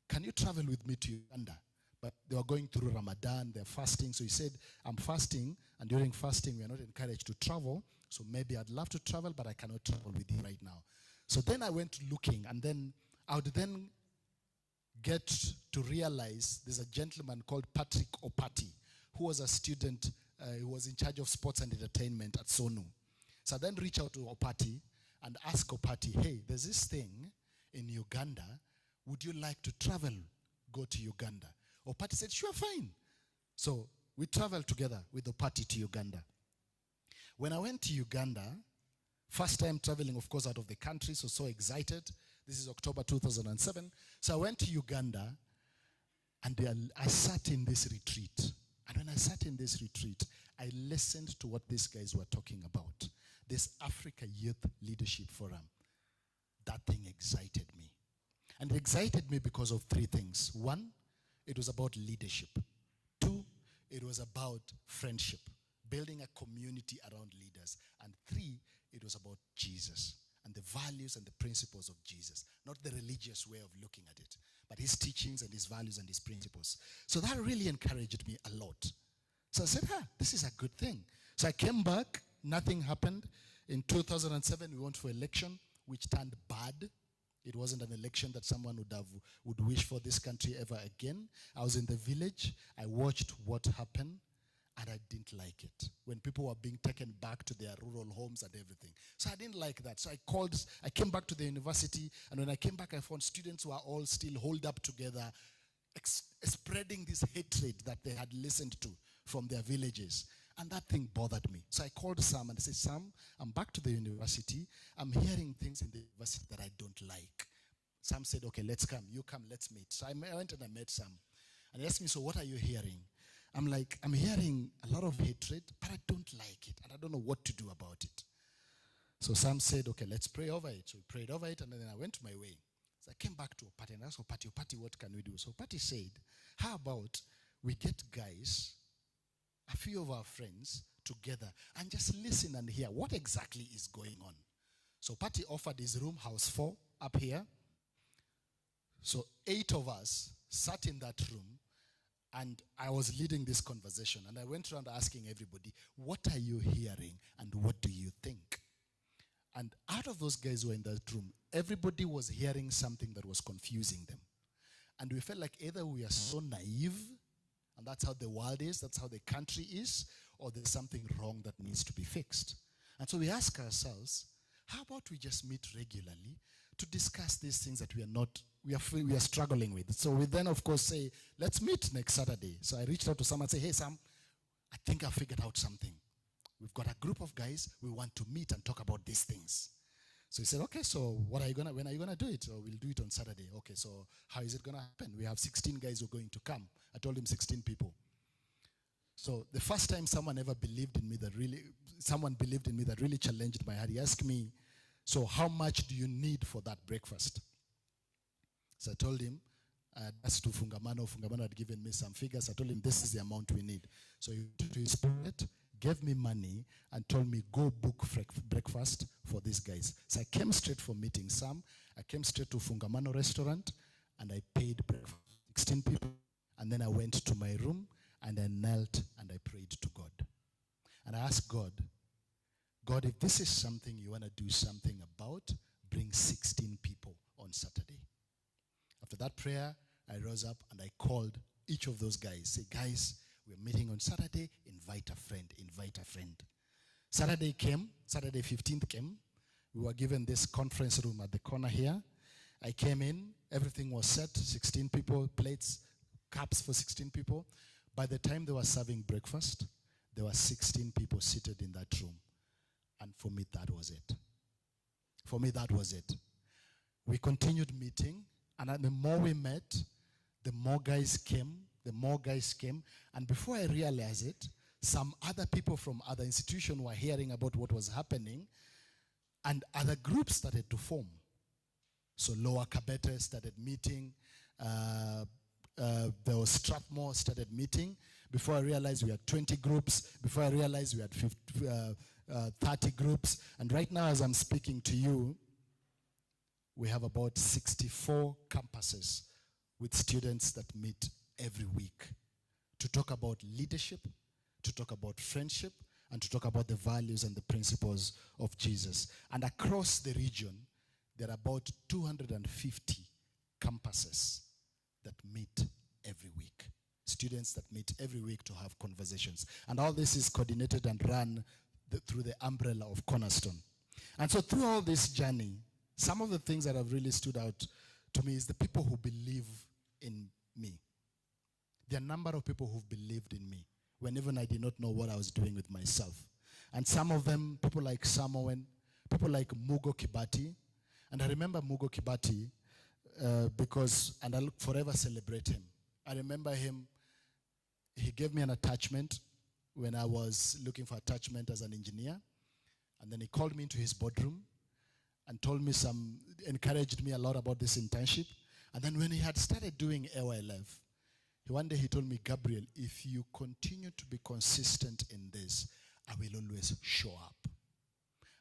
can you travel with me to Uganda? But they were going through Ramadan, they're fasting. So he said, I'm fasting, and during fasting, we are not encouraged to travel. So maybe I'd love to travel, but I cannot travel with you right now. So then I went looking, and then I would then get to realize there's a gentleman called Patrick Opati, who was a student who was in charge of sports and entertainment at SONU. So I then reach out to Opati and ask Opati, hey, there's this thing in Uganda. Would you like to travel, go to Uganda? Opati said, sure, fine. So we traveled together with Opati to Uganda. When I went to Uganda, first time traveling, of course, out of the country, so excited. This is October 2007. So I went to Uganda, and I sat in this retreat. And when I sat in this retreat, I listened to what these guys were talking about. This Africa Youth Leadership Forum. That thing excited me. And it excited me because of three things. One, it was about leadership. Two, it was about friendship, building a community around leaders. And three, it was about Jesus and the values and the principles of Jesus, not the religious way of looking at it, but his teachings and his values and his principles. So that really encouraged me a lot. So I said, this is a good thing. So I came back, nothing happened. In 2007, we went for election, which turned bad. It wasn't an election that someone would wish for this country ever again. I was in the village. I watched what happened, and I didn't like it. When people were being taken back to their rural homes and everything. So I didn't like that. So I came back to the university, and when I came back, I found students who are all still holed up together, spreading this hatred that they had listened to from their villages. And that thing bothered me. So I called Sam and I said, Sam, I'm back to the university. I'm hearing things in the university that I don't like. Sam said, okay, let's come. You come, let's meet. So I went and I met Sam. And he asked me, so what are you hearing? I'm like, I'm hearing a lot of hatred, but I don't like it. And I don't know what to do about it. So Sam said, okay, let's pray over it. So we prayed over it, and then I went my way. So I came back to Opati and asked Opati, what can we do? So Opati said, how about we get guys, a few of our friends together, and just listen and hear what exactly is going on. So Patty offered his room, house 4, up here. So 8 of us sat in that room, and I was leading this conversation. And I went around asking everybody, what are you hearing and what do you think? And out of those guys who were in that room, everybody was hearing something that was confusing them. And we felt like either we are so naive, and that's how the world is, that's how the country is, or there's something wrong that needs to be fixed. And so we ask ourselves, how about we just meet regularly to discuss these things that we are struggling with? So we then, of course, say, let's meet next Saturday. So I reached out to Sam and said, hey, Sam, I think I figured out something. We've got a group of guys, we want to meet and talk about these things. So he said, okay, so when are you gonna do it? Or we'll do it on Saturday. Okay, so how is it gonna happen? We have 16 guys who are going to come. I told him 16 people. So the first time someone believed in me that really challenged my heart, he asked me, so how much do you need for that breakfast? So I told him, that's to Fungamano. Fungamano had given me some figures. I told him, this is the amount we need. So he took his pocket, gave me money, and told me, go book breakfast for these guys. So I came straight from meeting Sam. I came straight to Fungamano restaurant, and I paid breakfast. 16 people. And then I went to my room, and I knelt, and I prayed to God. And I asked God, if this is something you want to do something about, bring 16 people on Saturday. After that prayer, I rose up, and I called each of those guys. Say, guys, we're meeting on Saturday. Invite a friend. Saturday came. Saturday 15th came. We were given this conference room at the corner here. I came in, everything was set, 16 people, plates, cups for 16 people. By the time they were serving breakfast, there were 16 people seated in that room. And for me, that was it. For me, that was it. We continued meeting, and the more we met, the more guys came, and before I realized it, some other people from other institutions were hearing about what was happening, and other groups started to form. So Lower Kabete started meeting, there was Strathmore started meeting. Before I realized we had 20 groups, before I realized we had 30 groups, and right now as I'm speaking to you, we have about 64 campuses with students that meet every week to talk about leadership, to talk about friendship, and to talk about the values and the principles of Jesus. And across the region, there are about 250 campuses that meet every week. Students that meet every week to have conversations. And all this is coordinated and run through the umbrella of Cornerstone. And so through all this journey, some of the things that have really stood out to me is the people who believe in me. There are a number of people who've believed in me when even I did not know what I was doing with myself. And some of them, people like Samoen, people like Mugo Kibati. And I remember Mugo Kibati because, and I'll forever celebrate him. I remember him, he gave me an attachment when I was looking for attachment as an engineer. And then he called me into his boardroom and told me encouraged me a lot about this internship. And then when he had started doing AYLF, one day he told me, Gabriel, if you continue to be consistent in this, I will always show up.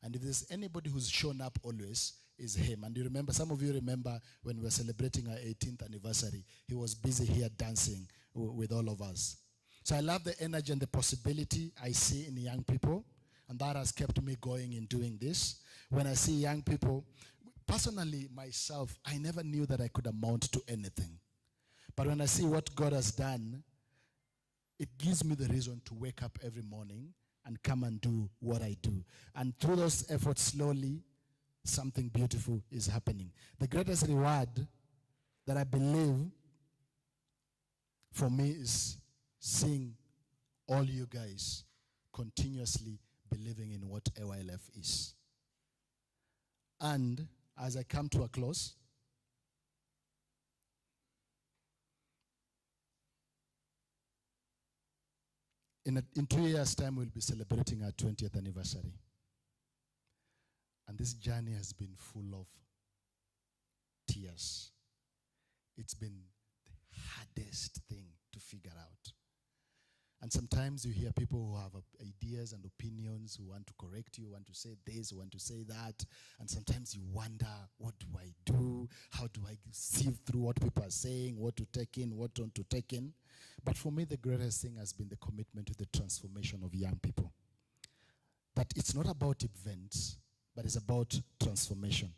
And if there's anybody who's shown up always, is him. And you remember, some of you remember when we were celebrating our 18th anniversary, he was busy here dancing with all of us. So I love the energy and the possibility I see in young people, and that has kept me going in doing this. When I see young people, personally, myself, I never knew that I could amount to anything. But when I see what God has done, it gives me the reason to wake up every morning and come and do what I do. And through those efforts, slowly, something beautiful is happening. The greatest reward that I believe for me is seeing all you guys continuously believing in what AYLF is. And as I come to a close, in 2 years' time, we'll be celebrating our 20th anniversary. And this journey has been full of tears. It's been the hardest thing to figure out. And sometimes you hear people who have ideas and opinions, who want to correct you, want to say this, who want to say that. And sometimes you wonder, what do I do? How do I sieve through what people are saying, what to take in, what not to take in? But for me, the greatest thing has been the commitment to the transformation of young people. That it's not about events, but it's about transformation.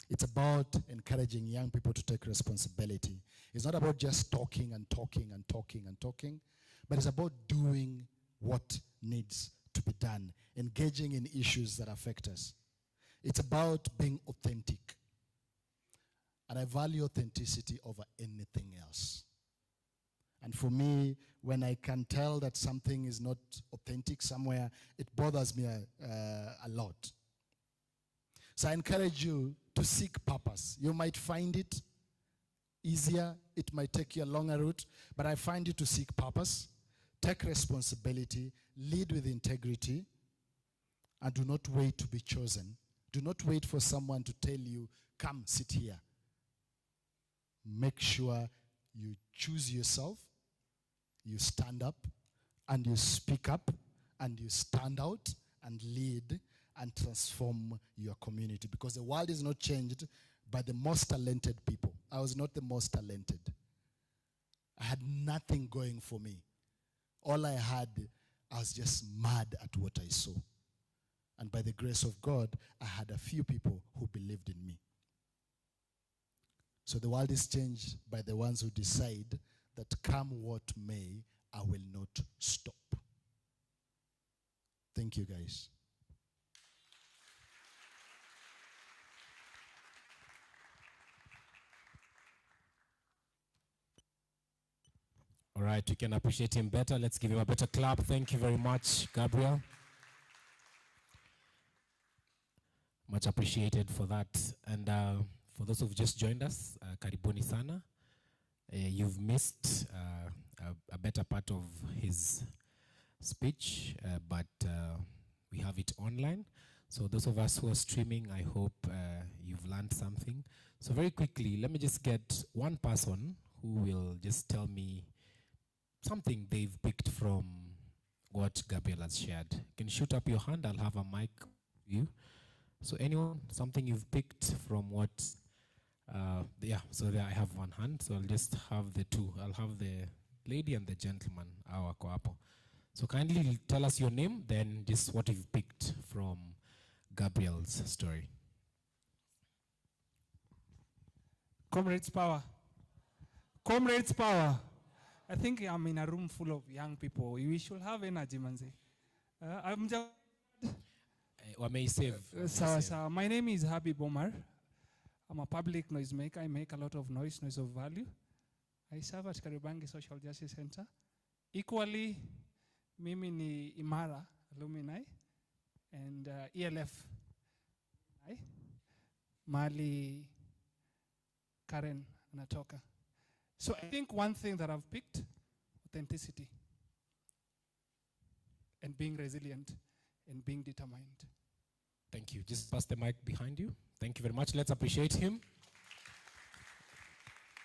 It's about encouraging young people to take responsibility. It's not about just talking and talking and talking and talking, but it's about doing what needs to be done, engaging in issues that affect us. It's about being authentic. And I value authenticity over anything else. And for me, when I can tell that something is not authentic somewhere, it bothers me a lot. So I encourage you to seek purpose. You might find it easier, it might take you a longer route, but I find you to seek purpose, take responsibility, lead with integrity, and do not wait to be chosen. Do not wait for someone to tell you, come sit here. Make sure you choose yourself, you stand up, and you speak up, and you stand out, and lead, and transform your community. Because the world is not changed by the most talented people. I was not the most talented. I had nothing going for me. All I had, I was just mad at what I saw. And by the grace of God, I had a few people who believed in me. So the world is changed by the ones who decide that come what may, I will not stop. Thank you, guys. All right, we can appreciate him better. Let's give him a better clap. Thank you very much, Gabriel. Much appreciated for that. And for those who've just joined us, karibuni sana. You've missed a better part of his speech, but we have it online. So those of us who are streaming, I hope you've learned something. So very quickly, let me just get one person who will just tell me something they've picked from what Gabriel has shared. You can shoot up your hand. I'll have a mic for you. So anyone, something you've picked from what, yeah, so there I have one hand. So I'll just have the two. I'll have the lady and the gentleman, our hapo. So kindly tell us your name, then just what you've picked from Gabriel's story. Comrades power. Comrades power. I think I'm in a room full of young people. We should have energy, manze. I'm just... My name is Habib Omar. I'm a public noisemaker. I make a lot of noise of value. I serve at Kariobangi Social Justice Center. Equally, mimi ni Imara alumni and ELF. Mali Karen anatoka. So I think one thing that I've picked, authenticity and being resilient and being determined. Thank you. Just pass the mic behind you. Thank you very much. Let's appreciate him.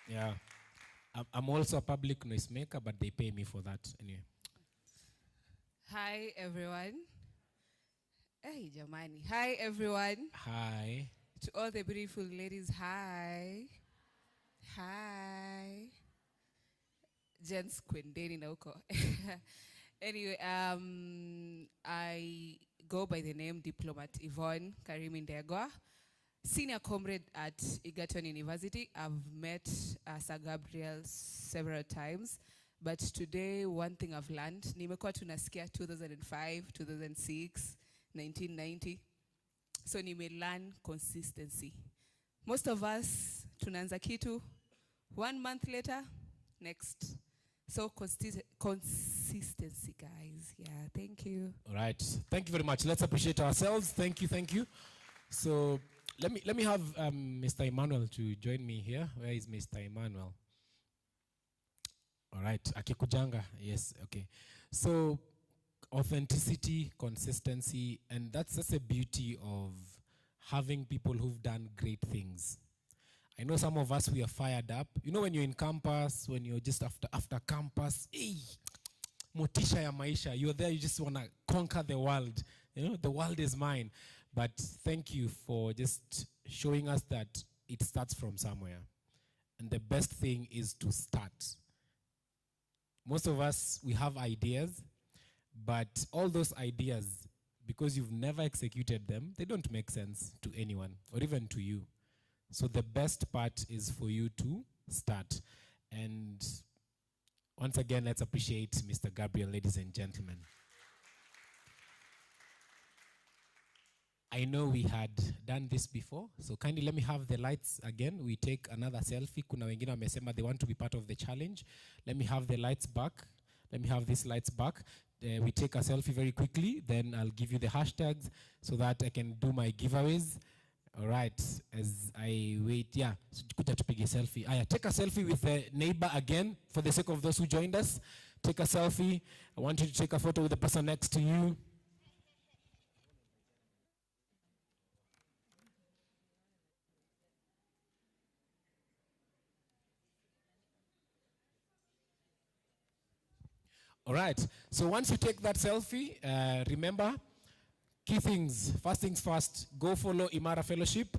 Yeah. I'm also a public noisemaker, but they pay me for that anyway. Hi, everyone. Hey, Jamani. Hi, everyone. Hi. To all the beautiful ladies, hi. Hi. Gents Kwendeni Nauko. Anyway, I go by the name Diplomat Yvonne Karimi Ndegwa, senior comrade at Egerton University. I've met Sir Gabriel several times, but today one thing I've learned, nimekuwa tunasikia 2005, 2006, 1990. So learn consistency. Most of us tunaanza kitu, 1 month later, next. So consistency, guys. Yeah, thank you. All right, thank you very much. Let's appreciate ourselves. Thank you, thank you. So let me have Mr. Emmanuel to join me here. Where is Mr. Emmanuel? All right, akikujanga. Yes, okay. So authenticity, consistency, and that's a beauty of having people who've done great things. I know some of us, we are fired up. You know, when you're in campus, when you're just after campus, motisha ya maisha, you're there, you just want to conquer the world. You know, the world is mine. But thank you for just showing us that it starts from somewhere. And the best thing is to start. Most of us, we have ideas, but all those ideas, because you've never executed them, they don't make sense to anyone or even to you. So the best part is for you to start. And once again, let's appreciate Mr. Gabriel, ladies and gentlemen. I know we had done this before, so kindly let me have the lights again. We take another selfie. Kuna wengine wamesema they want to be part of the challenge. Let me have the lights back. Let me have these lights back. We take a selfie very quickly, then I'll give you the hashtags so that I can do my giveaways. All right, as I wait, yeah, kuja tupige selfie. Take a selfie with the neighbor again, for the sake of those who joined us. Take a selfie. I want you to take a photo with the person next to you. All right, so once you take that selfie, remember, key things, first things first, go follow Imara Fellowship.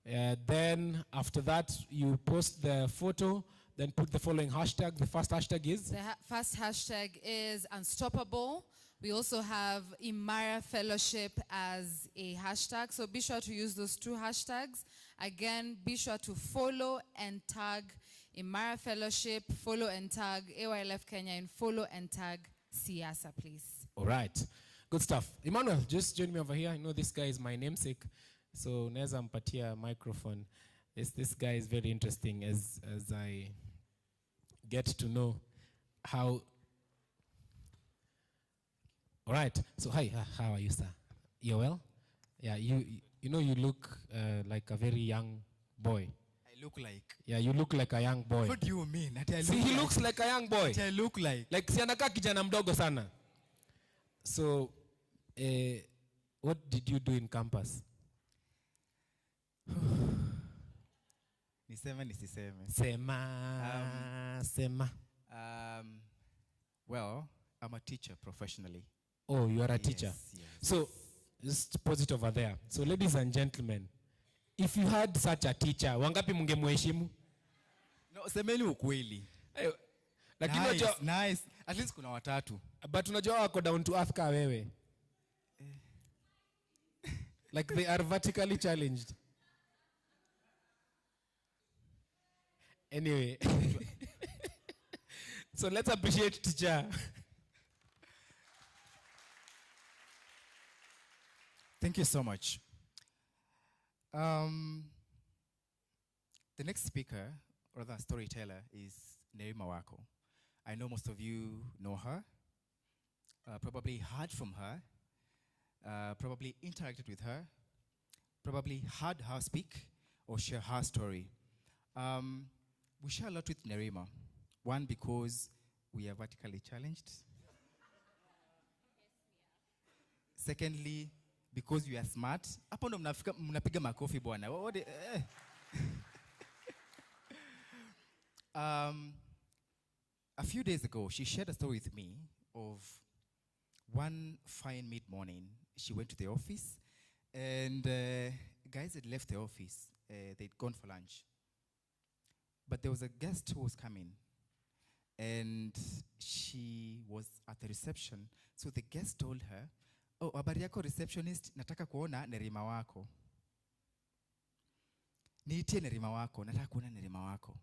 Then after that, you post the photo, then put the following hashtag. The first hashtag is? The first hashtag is Unstoppable. We also have Imara Fellowship as a hashtag. So be sure to use those two hashtags. Again, be sure to follow and tag Imara Fellowship, follow and tag AYLF Kenya, and follow and tag Siasa, please. All right. Good stuff. Emmanuel, just join me over here. I know this guy is my namesake, so neza mpatia microphone. This guy is very interesting as I get to know how. All right. So hi, how are you, sir? You're well? Yeah. You know you look like a very young boy. I look like. Yeah, you look like a young boy. What do you mean? See, he looks like a young boy. I look like. Like si anakaa kijana mdogo sana. So, what did you do in campus? Niseme nisiseme. Sema. Well, I'm a teacher professionally. Oh, you are a teacher. Yes. So, just pause it over there. So, ladies and gentlemen, if you had such a teacher, wangapi mungemheshimu? No, semeni ukweli. Lakini Nice, unajua, nice. At least kuna watatu. but unajua wako down to earth ka wewe. Like they are vertically challenged. Anyway. So let's appreciate teacher. Thank you so much. The next speaker, or rather storyteller, is Nerima Wako. I know most of you know her, probably heard from her, probably interacted with her, probably heard her speak or share her story. We share a lot with Nerima. One, because we are vertically challenged. Secondly, because we are smart. Hapo ndo mnapiga makofi bwana. A few days ago, she shared a story with me of one fine mid-morning. She went to the office, and guys had left the office. They'd gone for lunch. But there was a guest who was coming, and she was at the reception. So the guest told her, "Oh, habari yako receptionist, nataka kuona Nerima wako." Niitie Nerima wako, nataka kuona Nerima wako.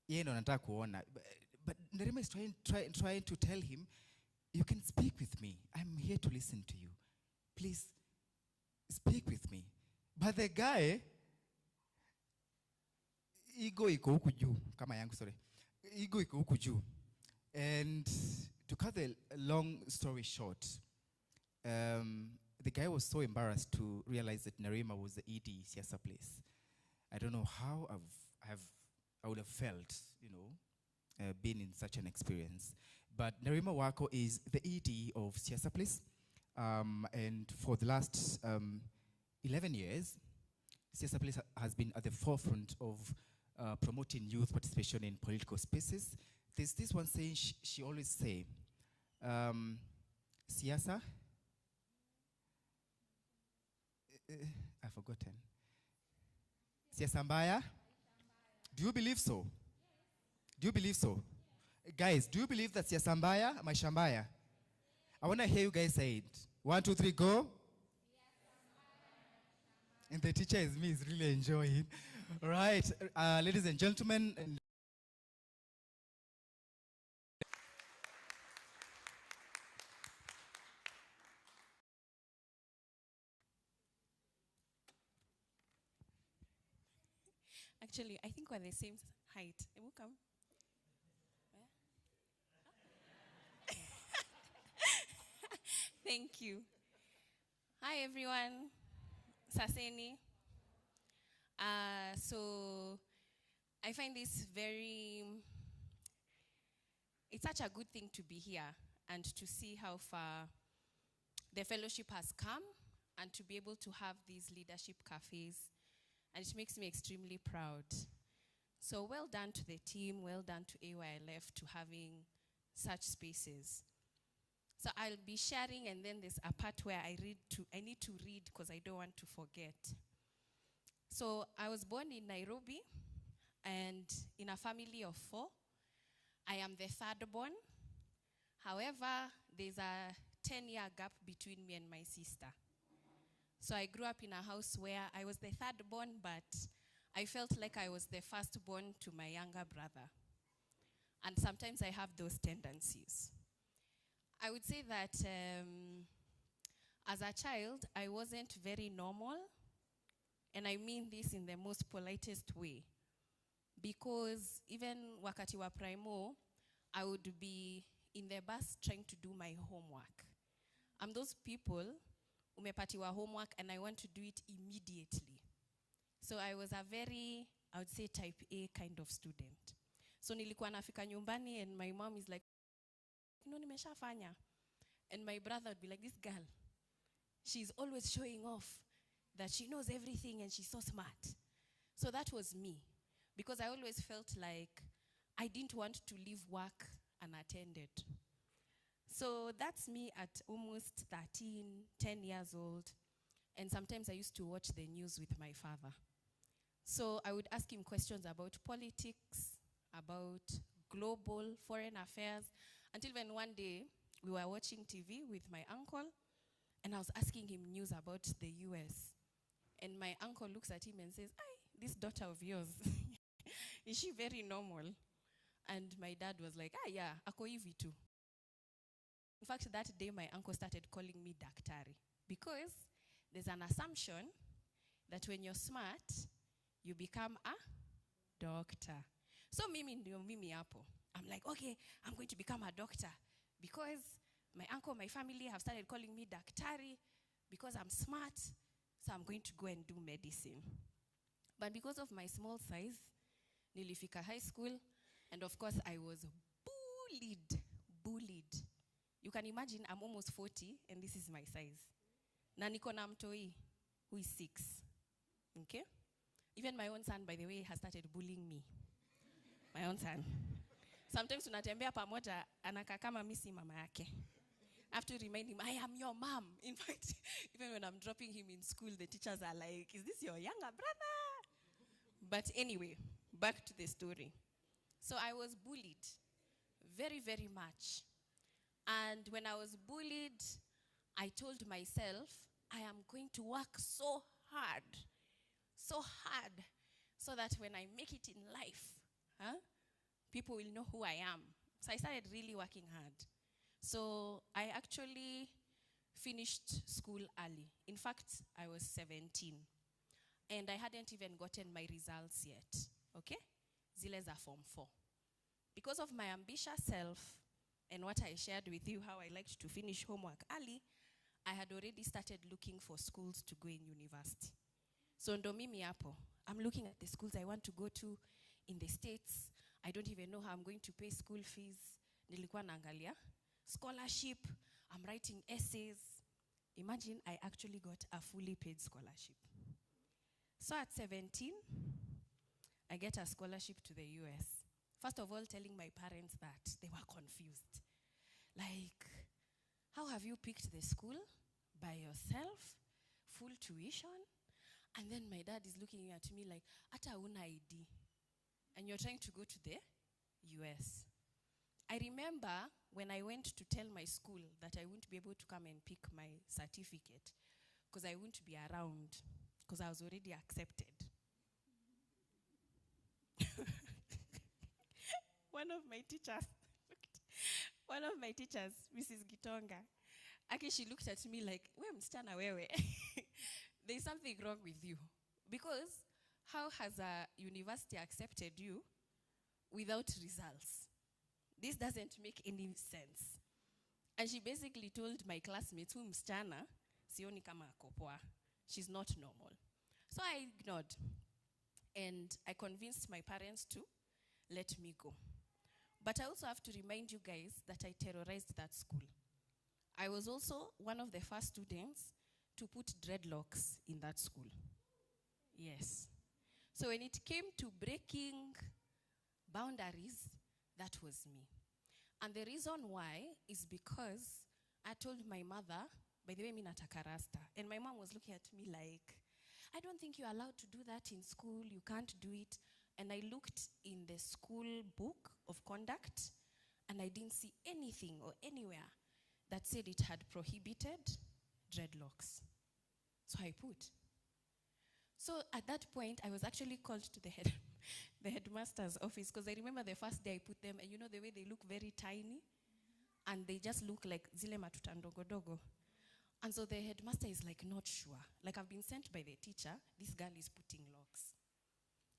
Yeye ndo nataka kuona. But Nerima is trying to tell him, "You can speak with me. I'm here to listen to you. Please speak with me." But the guy, ego iko huku juu, kama yangu, sorry. Ego iko huku juu. And to cut the long story short, the guy was so embarrassed to realize that Nerima was the ED Siasa Place. I don't know how I would have felt, being in such an experience. But Nerima Wako is the ED of Siasa Place. And for the last 11 years, Siasa Place has been at the forefront of promoting youth participation in political spaces. There's this one saying she always say, Siasa, I've forgotten. Siasa mbaya? Do you believe so? Do you believe so? Guys, do you believe that siasa mbaya, maisha mbaya? I want to hear you guys say it. 1, 2, 3, go. And the teacher is me, is really enjoying. All right, ladies and gentlemen. Actually, I think we're the same height. It will come. Thank you. Hi, everyone. Saseni. So I find this it's such a good thing to be here and to see how far the fellowship has come and to be able to have these leadership cafes. And it makes me extremely proud. So well done to the team, well done to AYLF to having such spaces. So I'll be sharing, and then there's a part where I need to read because I don't want to forget. So I was born in Nairobi, and in a family of 4. I am the third born. However, there's a 10-year gap between me and my sister. So I grew up in a house where I was the third born, but I felt like I was the first born to my younger brother. And sometimes I have those tendencies. I would say that as a child, I wasn't very normal. And I mean this in the most politest way. Because even wakati wa primo, I would be in the bus trying to do my homework. I'm those people, umepatiwa homework and I want to do it immediately. So I was a very, I would say, type A kind of student. So nilikuwa nafika nyumbani and my mom is like, nimeshafanya. And my brother would be like, this girl, she's always showing off that she knows everything and she's so smart. So that was me, because I always felt like I didn't want to leave work unattended. So that's me at almost 13, 10 years old. And sometimes I used to watch the news with my father. So I would ask him questions about politics, about global foreign affairs, until when one day we were watching TV with my uncle, and I was asking him news about the US. And my uncle looks at him and says, this daughter of yours, is she very normal? And my dad was like, yeah, ako hivi tu. In fact, that day my uncle started calling me daktari, because there's an assumption that when you're smart, you become a doctor. So mimi hapo. I'm like, okay, I'm going to become a doctor, because my uncle, my family have started calling me daktari because I'm smart, so I'm going to go and do medicine. But because of my small size, nilifika high school, and of course I was bullied. You can imagine I'm almost 40 and this is my size. Na niko na mtoi who is 6. Okay? Even my own son, by the way, has started bullying me. My own son. Sometimes tunatembea pamoja, anakaa kama mimi si mama yake. I have to remind him, I am your mom. In fact, even when I'm dropping him in school, the teachers are like, is this your younger brother? But anyway, back to the story. So I was bullied very, very much. And when I was bullied, I told myself, I am going to work so hard, so that when I make it in life, people will know who I am. So I started really working hard. So I actually finished school early. In fact, I was 17. And I hadn't even gotten my results yet. Okay? Zile za Form 4. Because of my ambitious self and what I shared with you, how I liked to finish homework early, I had already started looking for schools to go in university. So ndo mimi hapo, I'm looking at the schools I want to go to in the States. I don't even know how I'm going to pay school fees. Nilikuwa naangalia scholarship, I'm writing essays. Imagine I actually got a fully paid scholarship. So at 17, I get a scholarship to the US. First of all, telling my parents that they were confused. Like, how have you picked the school by yourself, full tuition? And then my dad is looking at me like, ata una ID. And you're trying to go to the US. I remember when I went to tell my school that I wouldn't be able to come and pick my certificate because I wouldn't be around, because I was already accepted. One of my teachers, Mrs. Gitonga, actually she looked at me like, we msichana wewe. There's something wrong with you. Because how has a university accepted you without results? This doesn't make any sense. And she basically told my classmates, who msichana, sioni kama ako poa. She's not normal. So I ignored. And I convinced my parents to let me go. But I also have to remind you guys that I terrorized that school. I was also one of the first students to put dreadlocks in that school. Yes. So when it came to breaking boundaries, that was me. And the reason why is because I told my mother, by the way, mi nataka rasta. And my mom was looking at me like, I don't think you're allowed to do that in school. You can't do it. And I looked in the school book of conduct, and I didn't see anything or anywhere that said it had prohibited dreadlocks. So I put. So at that point, I was actually called to the headmaster's office, because I remember the first day I put them, and you know the way they look very tiny, and they just look like zile matuta ndogo dogo. And so the headmaster is like not sure. Like, I've been sent by the teacher, this girl is putting locks.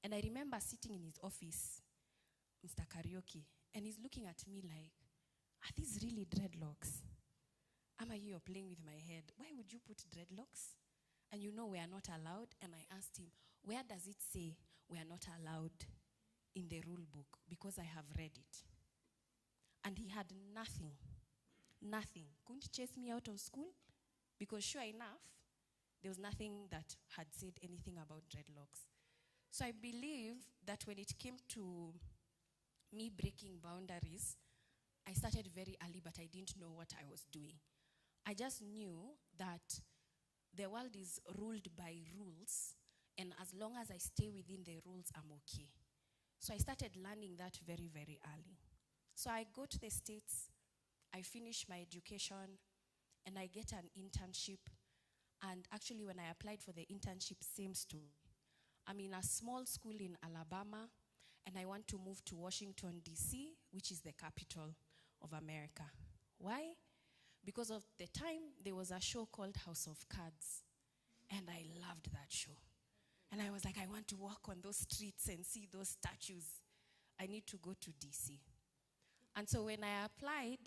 And I remember sitting in his office, Mr. Karaoke, And he's looking at me like, are these really dreadlocks? Am I here playing with my head? Why would you put dreadlocks? And you know we are not allowed. And I asked him, where does it say we are not allowed in the rule book? Because I have read it. And he had nothing. Nothing. Couldn't chase me out of school. Because sure enough, there was nothing that had said anything about dreadlocks. So I believe that when it came to me breaking boundaries, I started very early, but I didn't know what I was doing. I just knew that the world is ruled by rules, and as long as I stay within the rules, I'm okay. So I started learning that very, very early. So I go to the States, I finish my education, and I get an internship. And actually, when I applied for the internship, same story. I'm in a small school in Alabama, and I want to move to Washington, D.C., which is the capital of America. Why? Because of the time, there was a show called House of Cards, and I loved that show. And I was like, I want to walk on those streets and see those statues. I need to go to D.C. And so when I applied,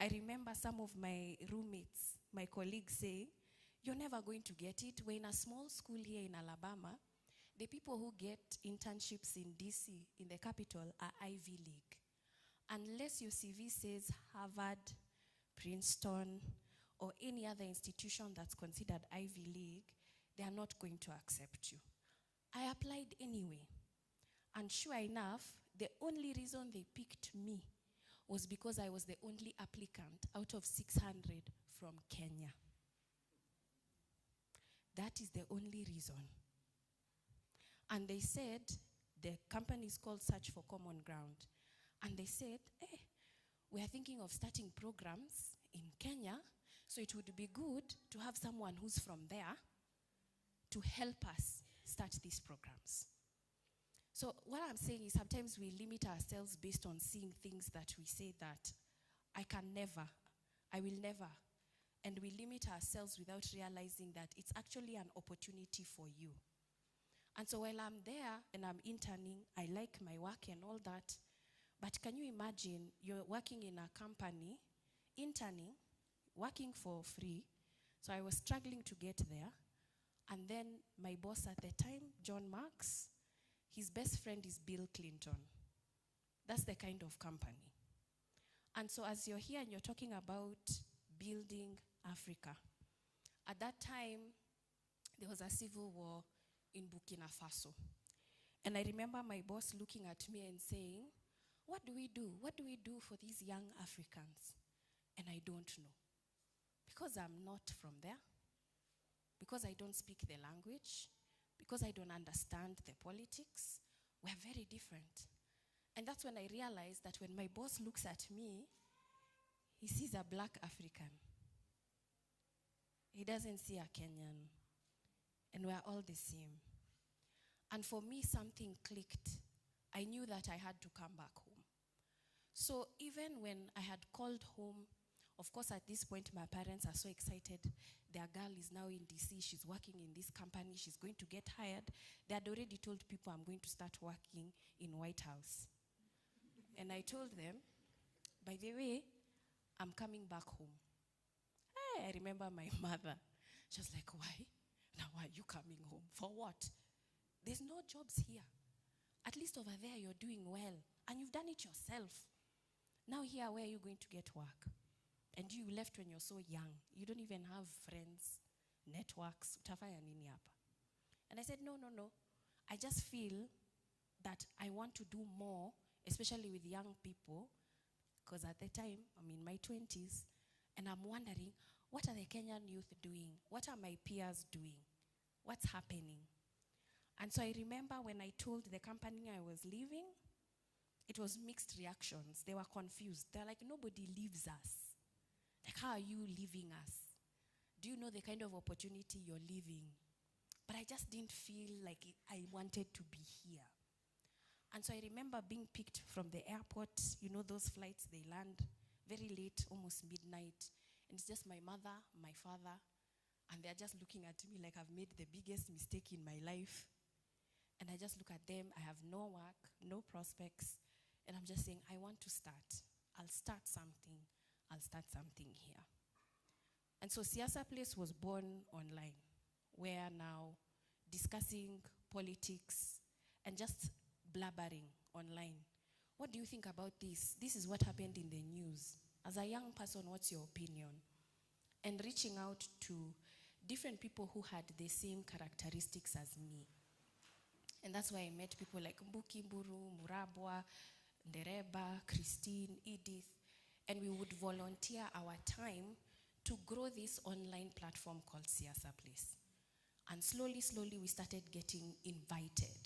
I remember some of my roommates, my colleagues saying, you're never going to get it. We're in a small school here in Alabama. The people who get internships in D.C., in the capital, are Ivy League. Unless your CV says Harvard, Princeton, or any other institution that's considered Ivy League, they are not going to accept you. I applied anyway. And sure enough, the only reason they picked me was because I was the only applicant out of 600 from Kenya. That is the only reason. And they said, the company is called Search for Common Ground. And they said, hey, we are thinking of starting programs in Kenya, so it would be good to have someone who's from there to help us start these programs. So what I'm saying is sometimes we limit ourselves based on seeing things that we say that I can never, I will never. And we limit ourselves without realizing that it's actually an opportunity for you. And so while I'm there and I'm interning, I like my work and all that. But can you imagine you're working in a company, interning, working for free. So I was struggling to get there. And then my boss at the time, John Marks, his best friend is Bill Clinton. That's the kind of company. And so as you're here and you're talking about building Africa, at that time, there was a civil war in Burkina Faso. And I remember my boss looking at me and saying, what do we do? What do we do for these young Africans? And I don't know. Because I'm not from there, because I don't speak the language, because I don't understand the politics, we're very different. And that's when I realized that when my boss looks at me, he sees a black African. He doesn't see a Kenyan. And we're all the same. And for me, something clicked. I knew that I had to come back home. So even when I had called home, of course, at this point, my parents are so excited. Their girl is now in DC. She's working in this company. She's going to get hired. They had already told people I'm going to start working in White House. And I told them, by the way, I'm coming back home. Hey, I remember my mother. She was like, why? Now why are you coming home? For what? There's no jobs here. At least over there, you're doing well. And you've done it yourself. Now here, where are you going to get work? And you left when you're so young. You don't even have friends, networks. Utafanya nini hapa? And I said, no. I just feel that I want to do more, especially with young people, because at the time, I'm in my 20s, and I'm wondering, what are the Kenyan youth doing? What are my peers doing? What's happening? And so I remember when I told the company I was leaving, it was mixed reactions. They were confused. They're like, nobody leaves us. Like, how are you leaving us? Do you know the kind of opportunity you're leaving? But I just didn't feel like I wanted to be here. And so I remember being picked from the airport. You know those flights, they land very late, almost midnight. And it's just my mother, my father, and they're just looking at me like I've made the biggest mistake in my life. And I just look at them. I have no work, no prospects. And I'm just saying, I want to start. I'll start something. I'll start something here. And so Siasa Place was born online, where now discussing politics and just blabbering online. What do you think about this? This is what happened in the news. As a young person, what's your opinion? And reaching out to different people who had the same characteristics as me. And that's why I met people like Mbuki Mburu, Murabwa, Ndereba, Christine, Edith, and we would volunteer our time to grow this online platform called Siasa Place. And slowly, slowly, we started getting invited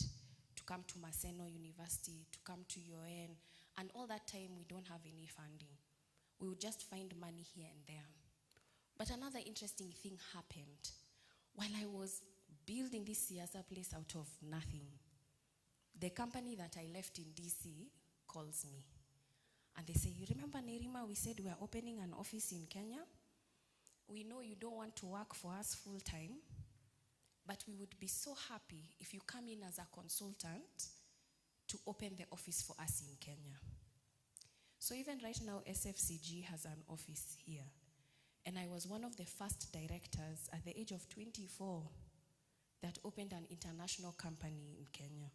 to come to Maseno University, to come to UN, and all that time we don't have any funding. We would just find money here and there. But another interesting thing happened. While I was building this Siasa Place out of nothing, the company that I left in DC calls me. And they say, you remember, Nerima, we said we are opening an office in Kenya? We know you don't want to work for us full time, but we would be so happy if you come in as a consultant to open the office for us in Kenya. So even right now, SFCG has an office here. And I was one of the first directors at the age of 24 that opened an international company in Kenya.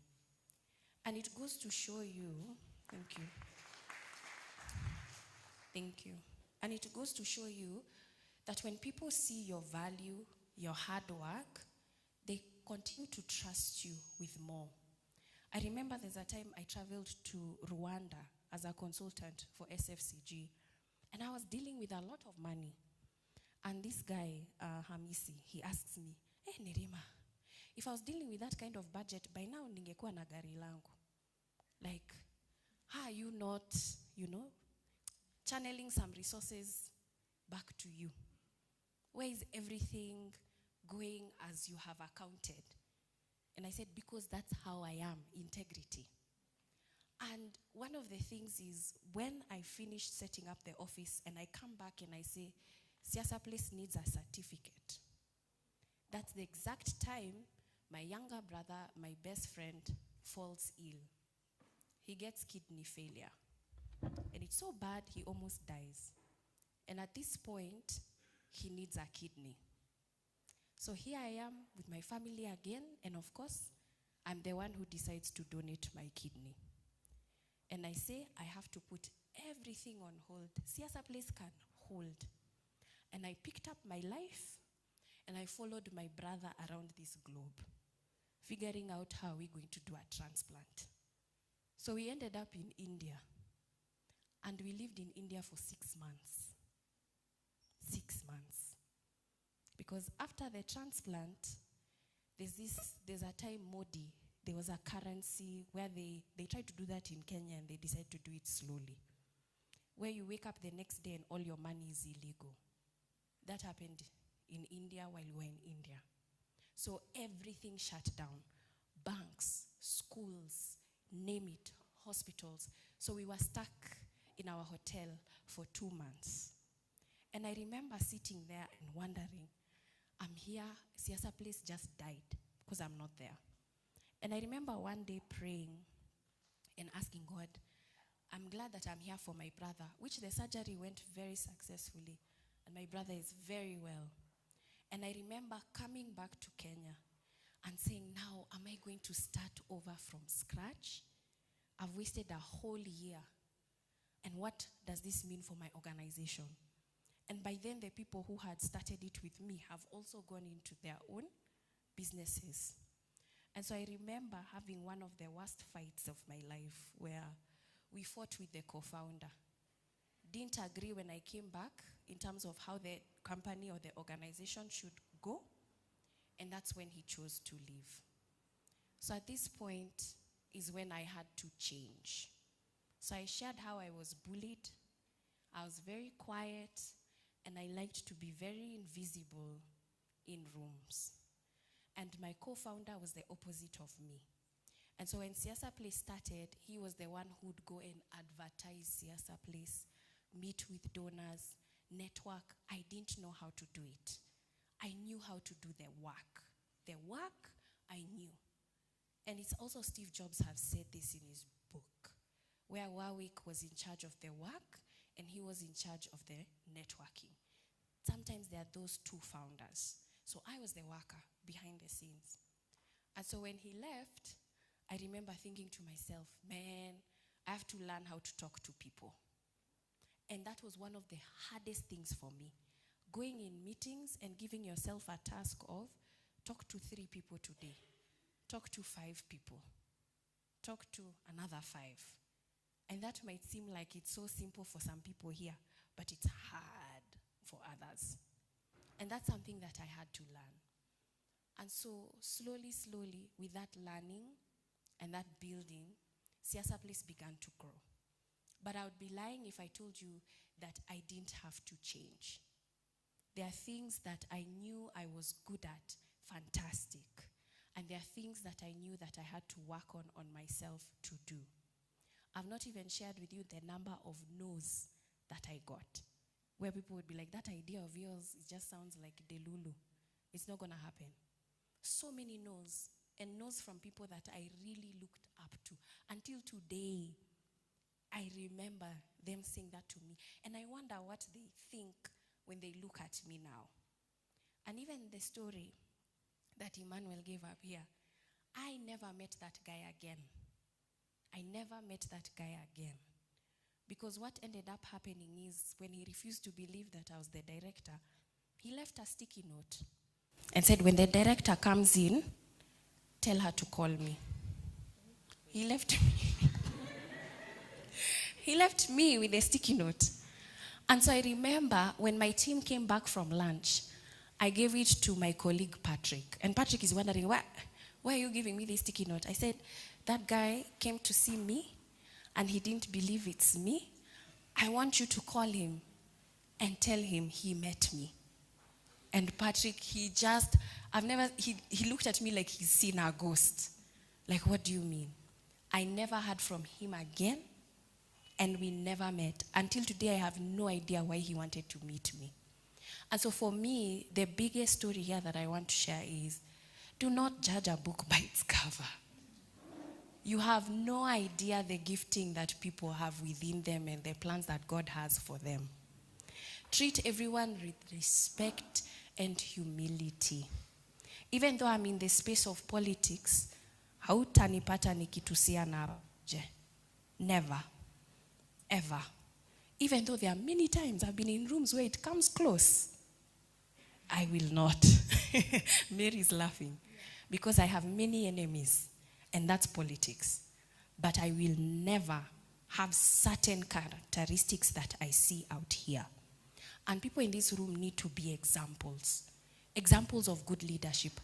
And it goes to show you, thank you. Thank you. And it goes to show you that when people see your value, your hard work, they continue to trust you with more. I remember there's a time I traveled to Rwanda as a consultant for SFCG, and I was dealing with a lot of money. And this guy, Hamisi, he asks me, hey, Nerima, if I was dealing with that kind of budget, by now ningekuwa na gari langu. Like, how are you not, channeling some resources back to you? Where is everything going as you have accounted? And I said, because that's how I am, integrity. And one of the things is when I finish setting up the office and I come back and I say, Siasa Place needs a certificate. That's the exact time my younger brother, my best friend, falls ill. He gets kidney failure. And it's so bad, he almost dies. And at this point, he needs a kidney. So here I am with my family again, and of course, I'm the one who decides to donate my kidney. And I say, I have to put everything on hold. Siasa Place can hold. And I picked up my life, and I followed my brother around this globe, figuring out how we're going to do a transplant. So we ended up in India, and we lived in India for 6 months. 6 months. Because after the transplant, there's a time Modi, there was a currency where they tried to do that in Kenya and they decided to do it slowly. Where you wake up the next day and all your money is illegal. That happened in India while we were in India. So everything shut down. Banks, schools, name it, hospitals. So we were stuck in our hotel for 2 months. And I remember sitting there and wondering, I'm here, Siasa Place just died because I'm not there. And I remember one day praying and asking God, I'm glad that I'm here for my brother, which the surgery went very successfully. And my brother is very well. And I remember coming back to Kenya and saying, now, am I going to start over from scratch? I've wasted a whole year. And what does this mean for my organization? And by then, the people who had started it with me have also gone into their own businesses. And so I remember having one of the worst fights of my life where we fought with the co-founder. Didn't agree when I came back in terms of how the company or the organization should go. And that's when he chose to leave. So at this point is when I had to change. So I shared how I was bullied. I was very quiet, and I liked to be very invisible in rooms. And my co-founder was the opposite of me. And so when Siasa Place started, he was the one who would go and advertise Siasa Place, meet with donors, network. I didn't know how to do it. I knew how to do the work. The work, I knew. And it's also Steve Jobs have said this in his book. where Warwick was in charge of the work and he was in charge of the networking. Sometimes there are those two founders. So I was the worker behind the scenes. And so when he left, I remember thinking to myself, man, I have to learn how to talk to people. And that was one of the hardest things for me. Going in meetings and giving yourself a task of, talk to 3 people today, talk to 5 people, talk to another 5. And that might seem like it's so simple for some people here, but it's hard for others. And that's something that I had to learn. And so slowly, with that learning and that building, Siasa Place began to grow. But I would be lying if I told you that I didn't have to change. There are things that I knew I was good at, fantastic. And there are things that I knew that I had to work on myself to do. I've not even shared with you the number of no's that I got, where people would be like, that idea of yours, it just sounds like delulu. It's not going to happen. So many no's, and no's from people that I really looked up to. Until today, I remember them saying that to me. And I wonder what they think when they look at me now. And even the story that Emmanuel gave up here, I never met that guy again. I never met that guy again. Because what ended up happening is when he refused to believe that I was the director, he left a sticky note and said, when the director comes in, tell her to call me. He left me. He left me with a sticky note. And so I remember when my team came back from lunch, I gave it to my colleague Patrick. And Patrick is wondering, why are you giving me this sticky note? I said, that guy came to see me and he didn't believe it's me. I want you to call him and tell him he met me. And Patrick, he looked at me like he's seen a ghost. Like, what do you mean? I never heard from him again, and we never met. Until today, I have no idea why he wanted to meet me. And so for me, the biggest story here that I want to share is, do not judge a book by its cover. You have no idea the gifting that people have within them and the plans that God has for them. Treat everyone with respect and humility. Even though I'm in the space of politics, hautanipata nikitusiana je. Never. Ever. Even though there are many times I've been in rooms where it comes close, I will not. Mary's laughing. Because I have many enemies, and that's politics. But I will never have certain characteristics that I see out here. And people in this room need to be examples. Examples of good leadership.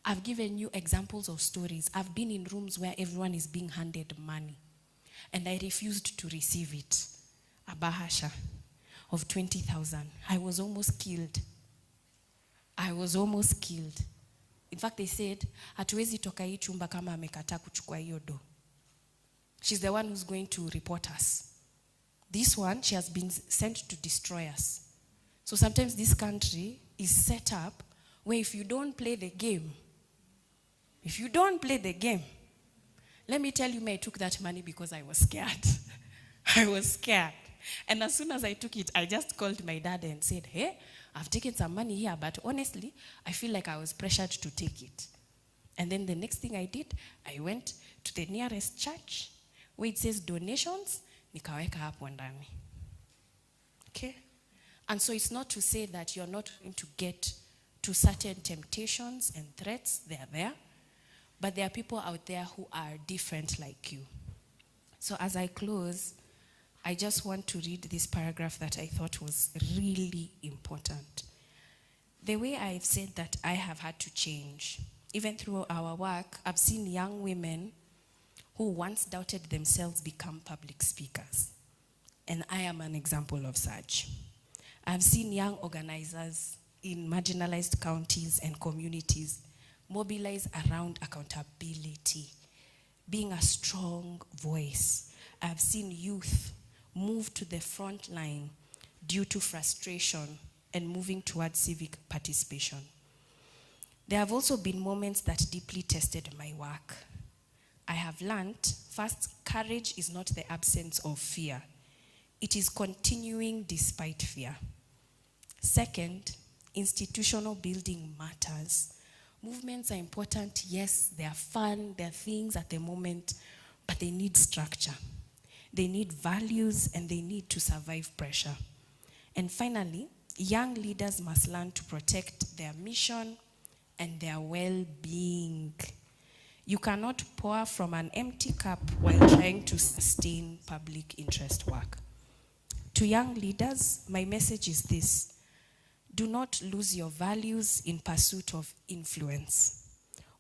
I've given you examples of stories. I've been in rooms where everyone is being handed money. And I refused to receive it. A bahasha of 20,000. I was almost killed. In fact, they said, hatuwezi toka hii chumba kama amekataa kuchukua hiyo do. She's the one who's going to report us. This one, she has been sent to destroy us. So sometimes this country is set up where if you don't play the game, let me tell you, I took that money because I was scared. I was scared. And as soon as I took it, I just called my dad and said, hey, I've taken some money here, but honestly, I feel like I was pressured to take it. And then the next thing I did, I went to the nearest church where it says donations, nikaweka hapo ndani. Okay? And so it's not to say that you're not going to get to certain temptations and threats, they're there. But there are people out there who are different like you. So as I close, I just want to read this paragraph that I thought was really important. The way I've said that I have had to change, even through our work, I've seen young women who once doubted themselves become public speakers. And I am an example of such. I've seen young organizers in marginalized counties and communities mobilize around accountability, being a strong voice. I've seen youth move to the front line due to frustration and moving towards civic participation. There have also been moments that deeply tested my work. I have learned, first, courage is not the absence of fear. It is continuing despite fear. Second, institutional building matters. Movements are important, yes, they are fun, they are things at the moment, but they need structure. They need values and they need to survive pressure. And finally, young leaders must learn to protect their mission and their well-being. You cannot pour from an empty cup while trying to sustain public interest work. To young leaders, my message is this: do not lose your values in pursuit of influence.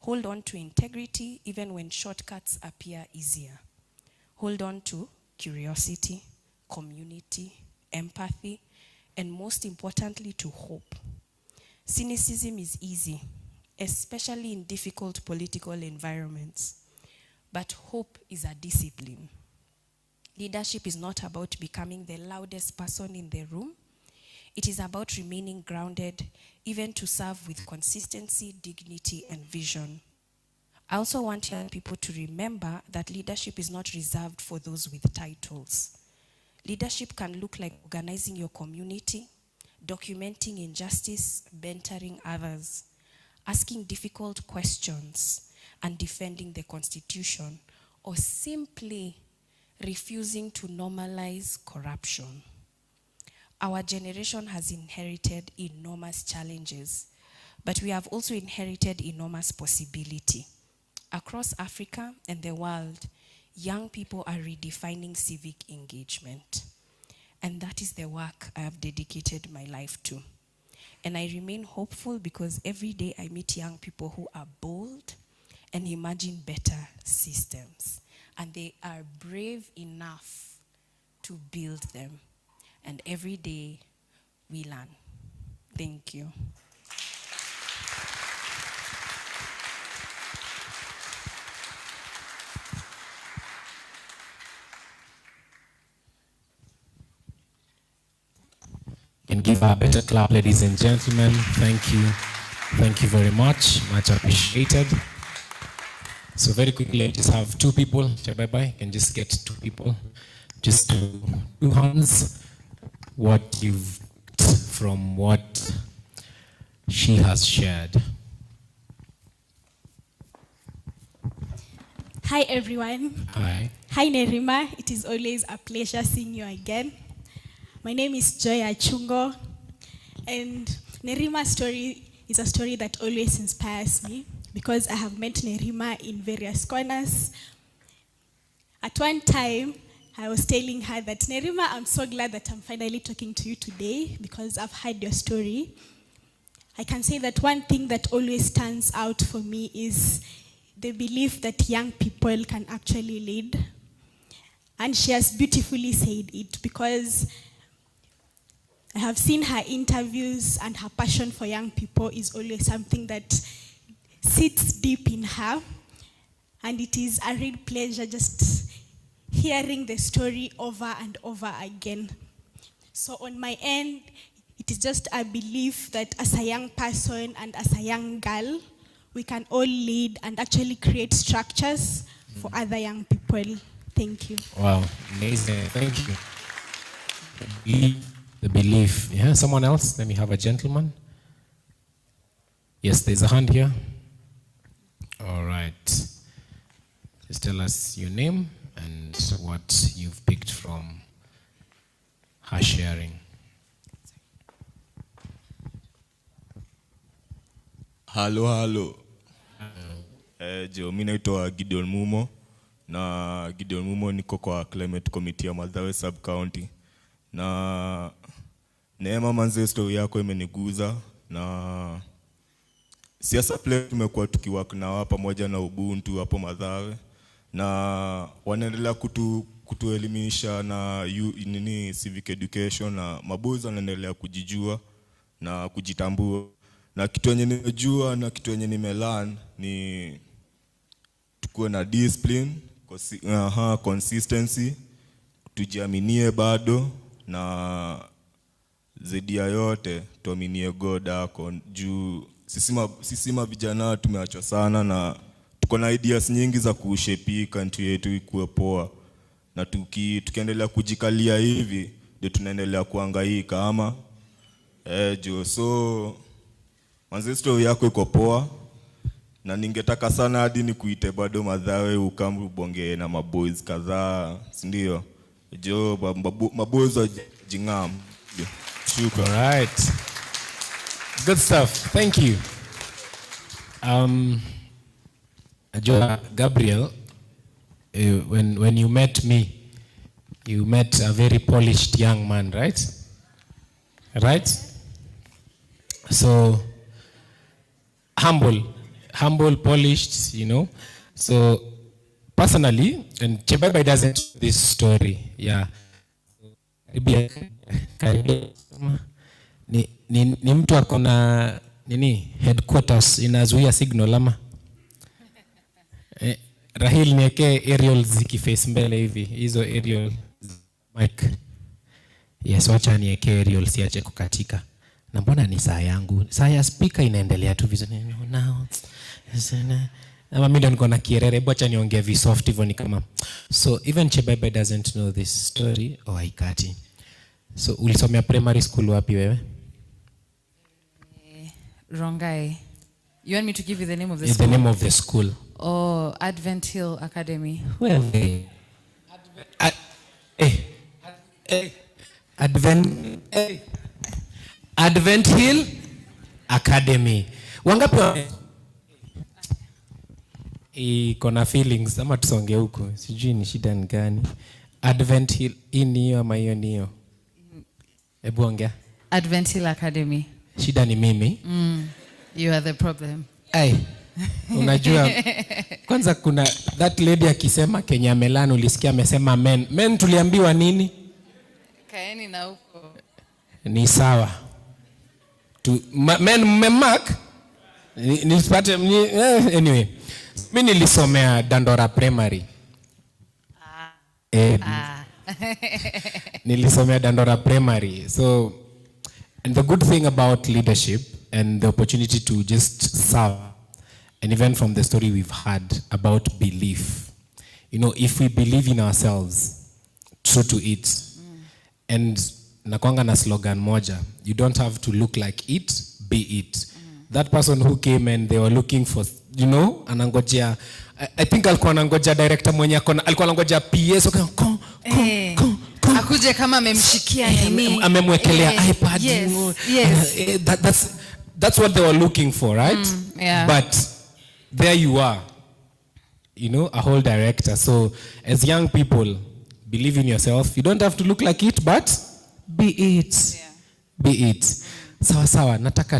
Hold on to integrity even when shortcuts appear easier. Hold on to curiosity, community, empathy, and most importantly, to hope. Cynicism is easy, especially in difficult political environments, but hope is a discipline. Leadership is not about becoming the loudest person in the room. It is about remaining grounded, even to serve with consistency, dignity, and vision. I also want young people to remember that leadership is not reserved for those with titles. Leadership can look like organizing your community, documenting injustice, mentoring others, asking difficult questions, and defending the Constitution, or simply refusing to normalize corruption. Our generation has inherited enormous challenges, but we have also inherited enormous possibility. Across Africa and the world, young people are redefining civic engagement. And that is the work I have dedicated my life to. And I remain hopeful because every day I meet young people who are bold and imagine better systems. And they are brave enough to build them. And every day we learn. Thank you. Can give a better clap, ladies and gentlemen. Thank you. Thank you very much. Much appreciated. So very quickly, I just have two people. Bye-bye. Can just get two people. Just two hands. What you've from what she has shared. Hi, everyone. Hi. Hi, Nerima. It is always a pleasure seeing you again. My name is Joy Achungo, and Nerima's story is a story that always inspires me because I have met Nerima in various corners. At one time, I was telling her that, Nerima, I'm so glad that I'm finally talking to you today because I've heard your story. I can say that one thing that always stands out for me is the belief that young people can actually lead. And she has beautifully said it because I have seen her interviews and her passion for young people is always something that sits deep in her. And it is a real pleasure just hearing the story over and over again. So on my end, it is just a belief that as a young person and as a young girl, we can all lead and actually create structures for other young people. Thank you. Wow, amazing. Thank you. The belief. Yeah, someone else? Let me have a gentleman. Yes, there's a hand here. All right. Just tell us your name and what you've picked from her sharing. Halo. Mimi naitwa Gideon Mumo na Gideon Mumo niko kwa Climate Committee ya Mathare Sub County. Na Neema manze, story yako imeniguza na siasa play tumekuwa tukiwork na wao pamoja na Ubuntu hapo Mathare na wanaendelea kutuelimisha na civic education na maboys wanaendelea kujijua na kujitambua. Na kitu yenye nimejua na kitu yenye nimelearn ni tukuwe na discipline, consistency, tujiaminie bado na zaidi ya yote tuaminie God ako juu sisi vijana tumeachwa sana na tuko na ideas nyingi za kushape country yetu ikuwe poa, na tukiendelea kujikalia hivi ndio tunaendelea kuhangaika ama jo. So manze, story yako iko poa na ningetaka sana hadi nikuite bado Madhawe ukambu bonge na maboys kadhaa, si ndio? Jo, maboys wa Jingam. All right. Good stuff. Thank you. Gabriel, when you met me, you met a very polished young man, right? Right? So, humble, polished, you know. So, personally, and Chebaba doesn't know this story, yeah. Ni mtu akona nini headquarters inazuia signal ama Rahil nieke aerial zikiface mbele hivi hizo aerial mic. Yes, wacha nieke aerial siache kukatika. Na mbona ni saa yangu? Saa ya speaker inaendelea tu vizuri now. Ama mimi ndo niko na kierere, wacha niongee vi soft hivyo ni kama. So even Chebaba doesn't know this story. Oh, haikati. So ulisomea primary school wapi wewe? Rongai. You want me to give you the name of the school? school? The name of the school. Oh, Advent Hill Academy. Well, Advent Hill Academy. Wangapi iko na feelings ama tusonge huko? Sijui ni shida ni gani. Advent Hill hiyo ama hiyo niyo? Hebu ongea. Advent Hill Academy. Shida ni mimi. You are the problem. Hey, unajua kwanza kuna that lady akisema Kenya Melani ulisikia amesema men. Men tuliambiwa nini? Kaeni na huko. Ni sawa. Men mmemark? Nisipate anyway. Mimi nilisomea Dandora Primary. Nilisomea Dandora Primary. So, and the good thing about leadership and the opportunity to just serve, and even from the story we've had about belief, you know, if we believe in ourselves, true to it, and nakwanga na slogan moja, you don't have to look like it, be it. That person who came and they were looking for, you know, anangojea, I think alikuwa anangoja director mwenye alikuwa anangoja PS, okay, akuje kama amemshikia nini, amemwekelea iPad. Yes. That's what they were looking for, right? Yeah. But there you are, you know, a whole director. So as young people, believe in yourself. You don't have to look like it, but be it. Yeah. Be it. Sawa sawa, nataka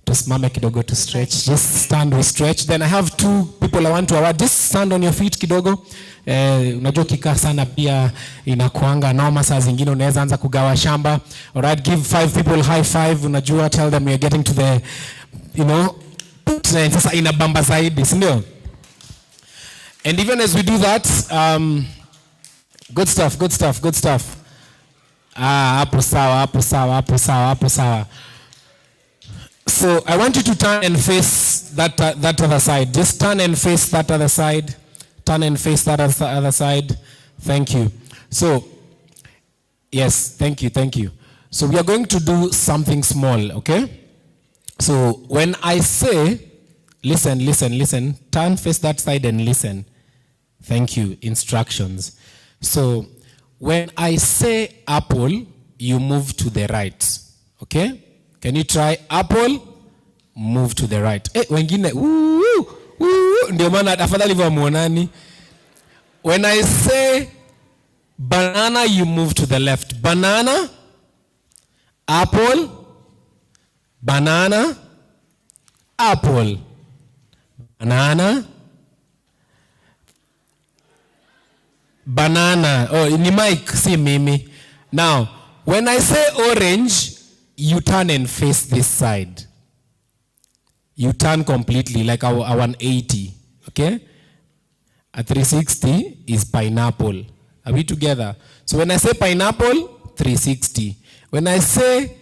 tusimame kidogo to stretch. Just stand, we stretch. Then I have two people I want to award. Just stand on your feet kidogo. Unajua kikaa sana pia inakuanga noma, saa zingine unaweza anza kugawa shamba. Alright, give 5 people high five. Unajua, tell them you're getting to the, you know, sasa inabamba zaidi, si ndio? And even as we do that, good stuff. Hapo sawa. So I want you to turn and face that other side. Just turn and face that other side. Turn and face that other side. Thank you. So, yes, thank you. So we are going to do something small, okay? So when I say, listen, turn, face that side and listen. Thank you. Instructions. So when I say apple, you move to the right, okay? Can you try apple? Move to the right. Wengine, ndio maana afadhali wa muonani. When I say banana, you move to the left. Banana, apple, banana, apple, banana, banana. Oh, ni mic, si mimi. Now, when I say orange, you turn and face this side. You turn completely, like a 180, okay? A 360 is pineapple. Are we together? So when I say pineapple, 360. When I say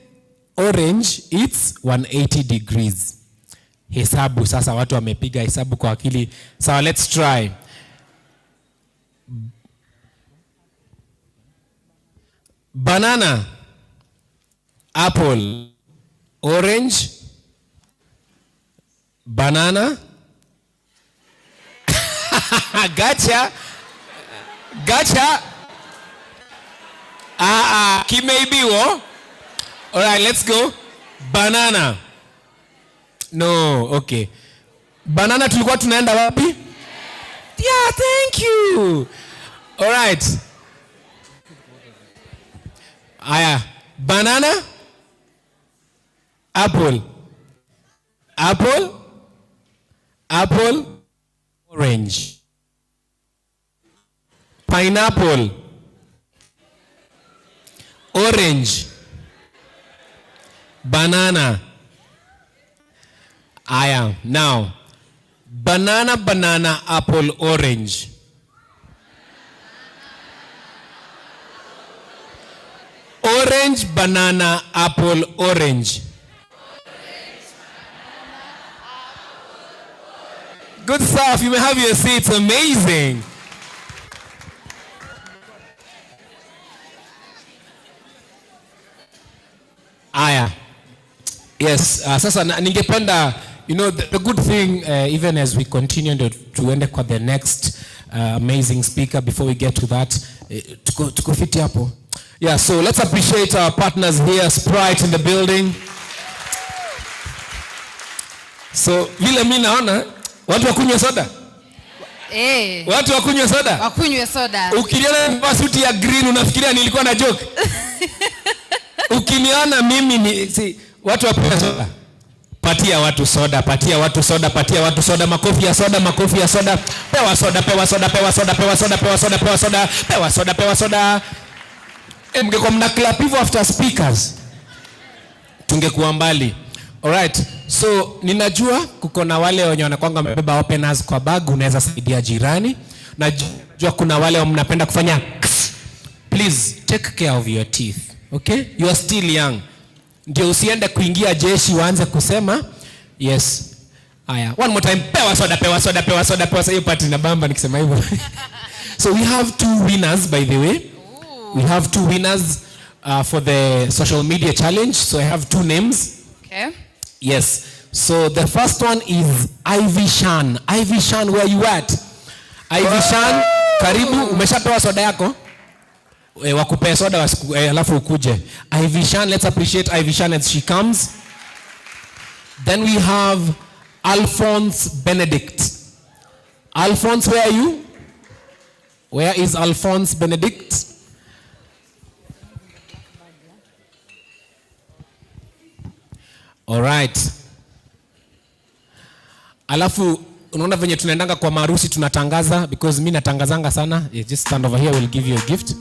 orange, it's 180 degrees. hesabu. Sasa watu wamepiga hesabu kwa akili. Sawa, let's try. Banana, apple, orange, banana. Gotcha. Kimeibiwa. All right, let's go. Banana. No, okay. Banana tulikuwa tunaenda wapi? Yeah, thank you. All right. Aya, banana, apple, orange, pineapple, orange, banana. Aya, now, banana, apple, orange. Orange, banana, apple, orange. Good stuff. You may have your seats. Amazing. Aya. Yes. Sasa ningependa, you know, the good thing, even as we continue to end kwa the next amazing speaker, before we get to that, tuko fiti hapo. Yeah, so let's appreciate our partners here, Sprite in the building. So, vile mimi naona, watu wakunywe soda. Watu wakunywe soda. Wakunywe soda. Ukiniona nimevaa suti ya green unafikiria nilikuwa na joke. Ukiniona mimi watu wakunywe soda. Patia watu soda, patia watu soda, patia watu soda, makofi ya soda, makofi ya soda. Pewa soda, pewa soda, pewa soda, pewa soda, pewa soda, pewa soda, pewa soda, pewa soda. Mngekuwa mna clap hivyo after speakers, tungekuwa mbali. Alright, so ninajua kuko na wale wenye wanakuanga wamebeba openers kwa bag, unaweza saidia jirani. Najua kuna wale mnapenda kufanya please take care of your teeth, okay? You are still young. Ndio usiende kuingia jeshi uanze kusema yes. Aya, one more time, pewa soda, pewa soda, pewa soda, pewa soda. Hiyo party na bamba nikisema hivyo. So we have 2 winners, by the way. We have 2 winners for the social media challenge. So I have 2 names. Okay. Yes. So the first one is Ivy Shan. Ivy Shan, where you at? Ivy Shan, karibu. Umeshapewa soda yako? Wakupea soda alafu ukuje. Ivy Shan, let's appreciate Ivy Shan as she comes. Then we have Alphonse Benedict. Alphonse, where are you? Where is Alphonse Benedict? All right. Alafu unaona venye tunaendanga kwa marusi tunatangaza, because mimi natangazanga sana. Yeah, just stand over here, we'll give you a gift.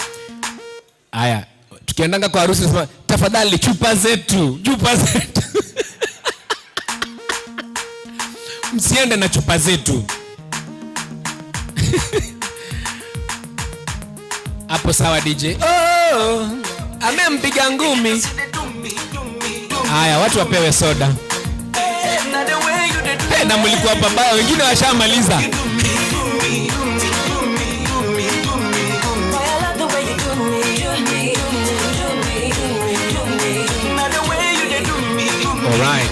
Aya, tukiendanga kwa harusi tunasema tafadhali chupa zetu. Msiende na chupa zetu. Hapo sawa DJ. Oh, amempiga ngumi. Aya, watu wapewe soda. Na mlikuwa pabaya, wengine washamaliza. All right.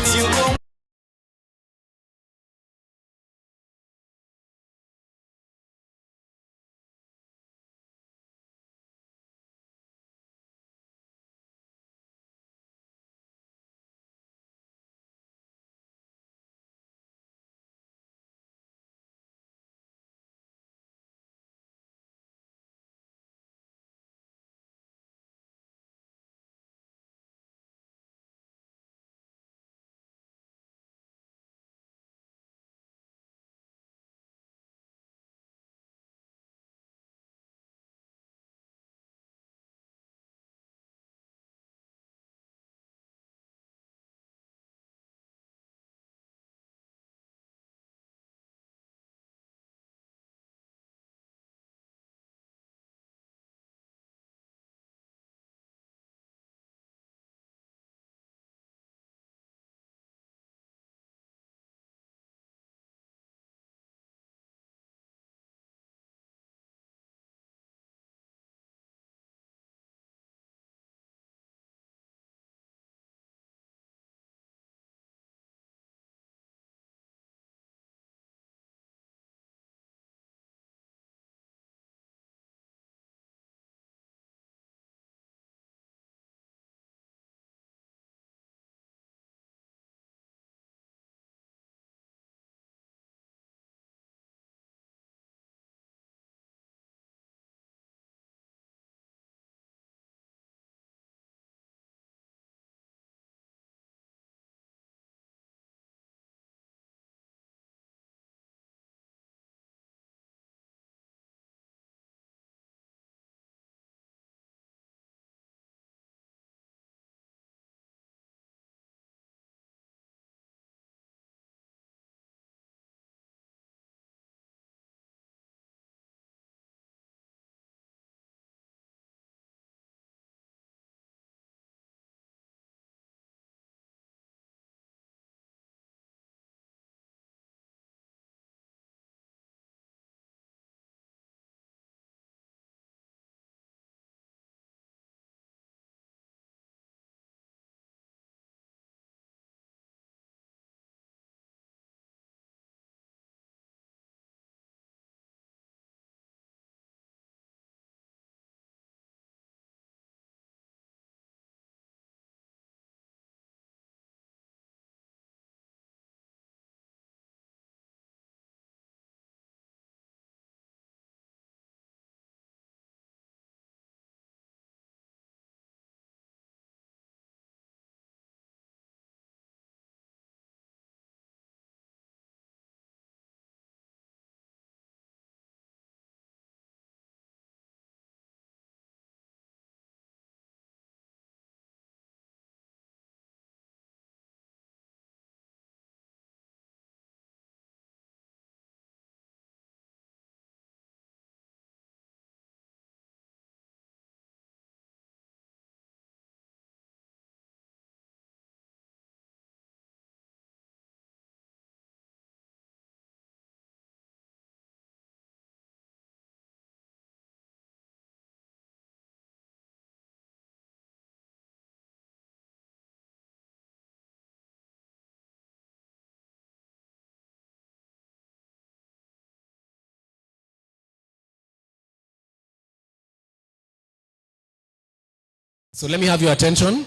So let me have your attention.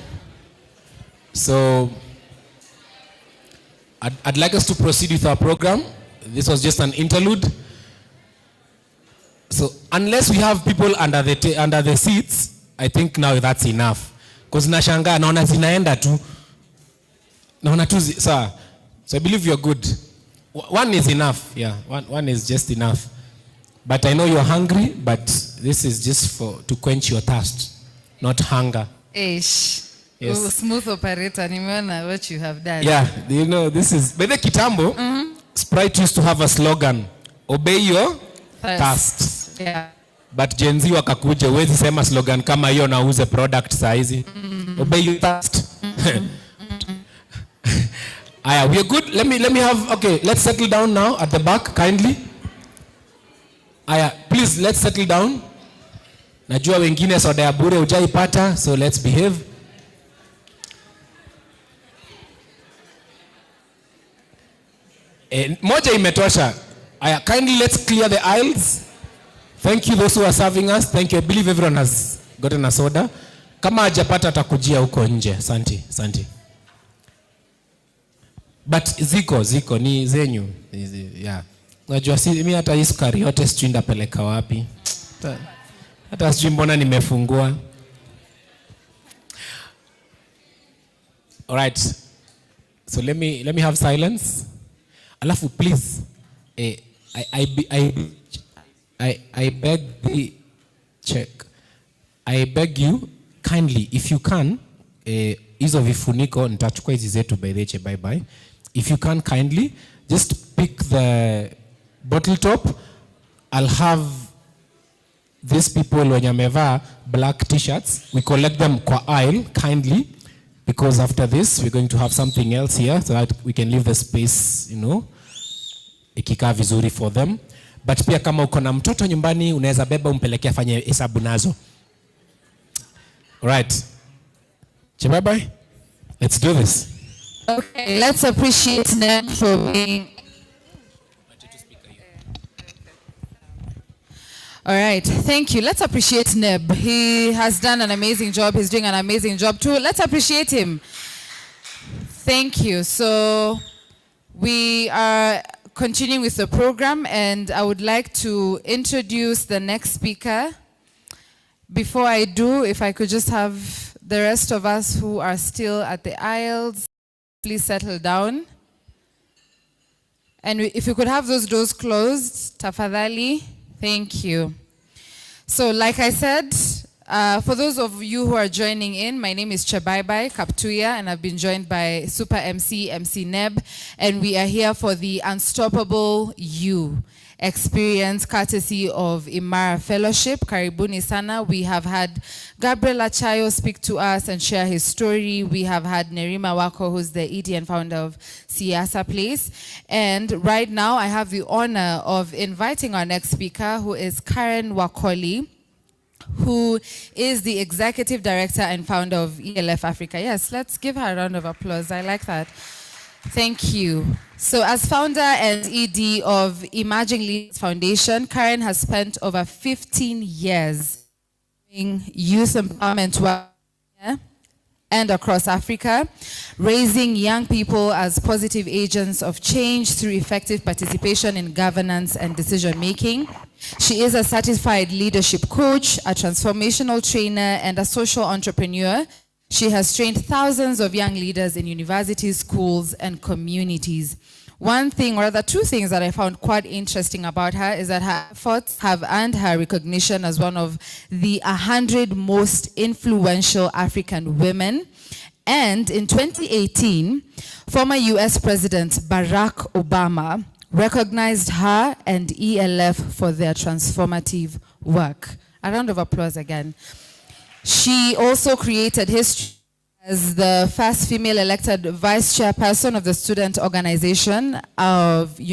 So I'd like us to proceed with our program. This was just an interlude. So unless we have people under the seats, I think now that's enough. Because nashanga naona zinaenda tu. Naona tu sir. So I believe you're good. One is enough. Yeah, one is just enough. But I know you're hungry, but this is just to quench your thirst, not hunger. Ish. Yes. Oh, smooth operator, nimeona what you have done. Yeah, you know, this is, by the kitambo, Sprite used to have a slogan, obey your thirst. Yeah. But Gen Z wakakuja, huwezi sema slogan kama hiyo na uze product saizi. Obey your thirst. Aya, we're good. Let me have, okay, let's settle down now at the back, kindly. Aya, please, let's settle down. Najua wengine soda ya bure hujaipata, so let's behave. Moja imetosha. Aya, kindly let's clear the aisles. Thank you those who are serving us. Thank you. I believe everyone has gotten a soda. Kama hajapata atakujia huko nje. Asante. But ziko ni zenyu. Yeah. Unajua mimi hata hii sukari yote sijui ndapeleka wapi. Hata sijui mbona nimefungua. All right. So let me have silence. Alafu please, I beg the check. I beg you kindly, if you can, hizo vifuniko nitachukua hizi zetu by the way, bye. If you can kindly just pick the bottle top. I'll have these people wenye wamevaa black t-shirts, we collect them kwa aisle kindly, because after this we're going to have something else here so that we can leave the space, you know, ikikaa vizuri for them. But pia kama uko na mtoto nyumbani unaweza beba umpelekea afanye hesabu nazo. Alright. Bye. Let's do this. Okay, let's appreciate Neb for being... All right, thank you. Let's appreciate Neb. He has done an amazing job. He's doing an amazing job too. Let's appreciate him. Thank you. So we are continuing with the program, and I would like to introduce the next speaker. Before I do, if I could just have the rest of us who are still at the aisles, please settle down. And if you could have those doors closed, tafadhali. Thank you. So like I said, for those of you who are joining in, my name is Chebaibai Kaptuya, and I've been joined by Super MC Neb, and we are here for the Unstoppable You experience courtesy of Imara Fellowship. Karibuni sana. We have had Gabriel Achayo speak to us and share his story. We have had Nerima Wako, who's the ED and founder of Siasa Place. And right now I have the honor of inviting our next speaker, who is Karen Wakoli, who is the executive director and founder of ELF Africa. Yes, let's give her a round of applause. I like that. Thank you. So as founder and ED of Emerging Leaders Foundation, Karen has spent over 15 years doing youth empowerment work and across Africa, raising young people as positive agents of change through effective participation in governance and decision making. She is a certified leadership coach, a transformational trainer, and a social entrepreneur. She has trained thousands of young leaders in universities, schools, and communities. One thing, or rather two things that I found quite interesting about her is that her efforts have earned her recognition as one of the 100 most influential African women. And in 2018, former US President Barack Obama recognized her and ELF for their transformative work. A round of applause again. She also created history as the first female elected vice chairperson of the student organization at the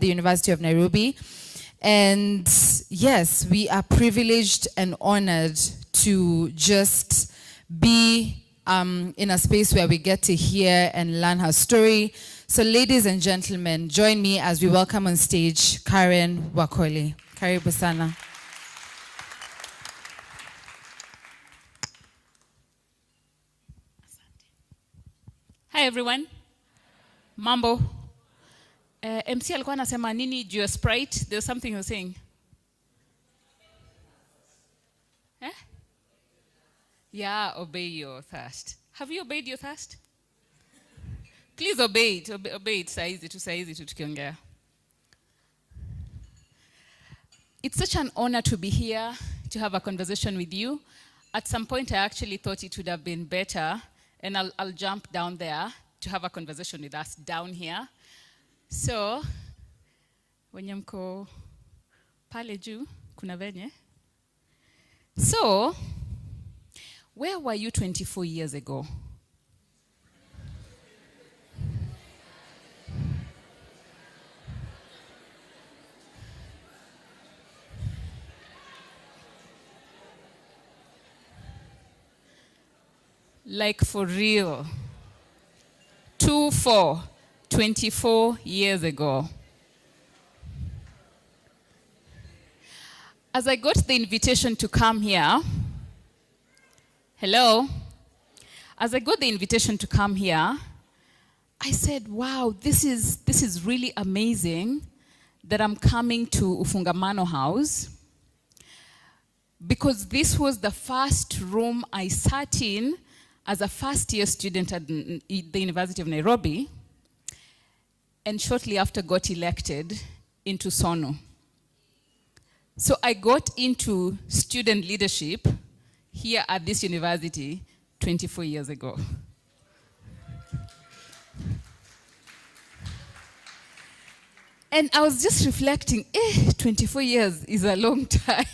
University of Nairobi. And yes, we are privileged and honored to just be in a space where we get to hear and learn her story. So ladies and gentlemen, join me as we welcome on stage Karen Wakoli. Karibu sana. Hi everyone. Mambo. MC alikuwa anasema nini juu ya Sprite? There's something you're saying. Eh? Yeah, obey your thirst. Have you obeyed your thirst? Please obey it. Obey it. Saizi tu tukiongea. It's such an honor to be here, to have a conversation with you. At some point, I actually thought it would have been better, and I'll jump down there to have a conversation with us down here. So, wenye mko pale juu, kuna venye. So, where were you 24 years ago? Like for real. 24 years ago. As I got the invitation to come here, hello? As I got the invitation to come here, I said, wow, this is really amazing that I'm coming to Ufungamano House, because this was the first room I sat in as a first-year student at the University of Nairobi, and shortly after got elected into SONU. So I got into student leadership here at this university 24 years ago. And I was just reflecting, 24 years is a long time.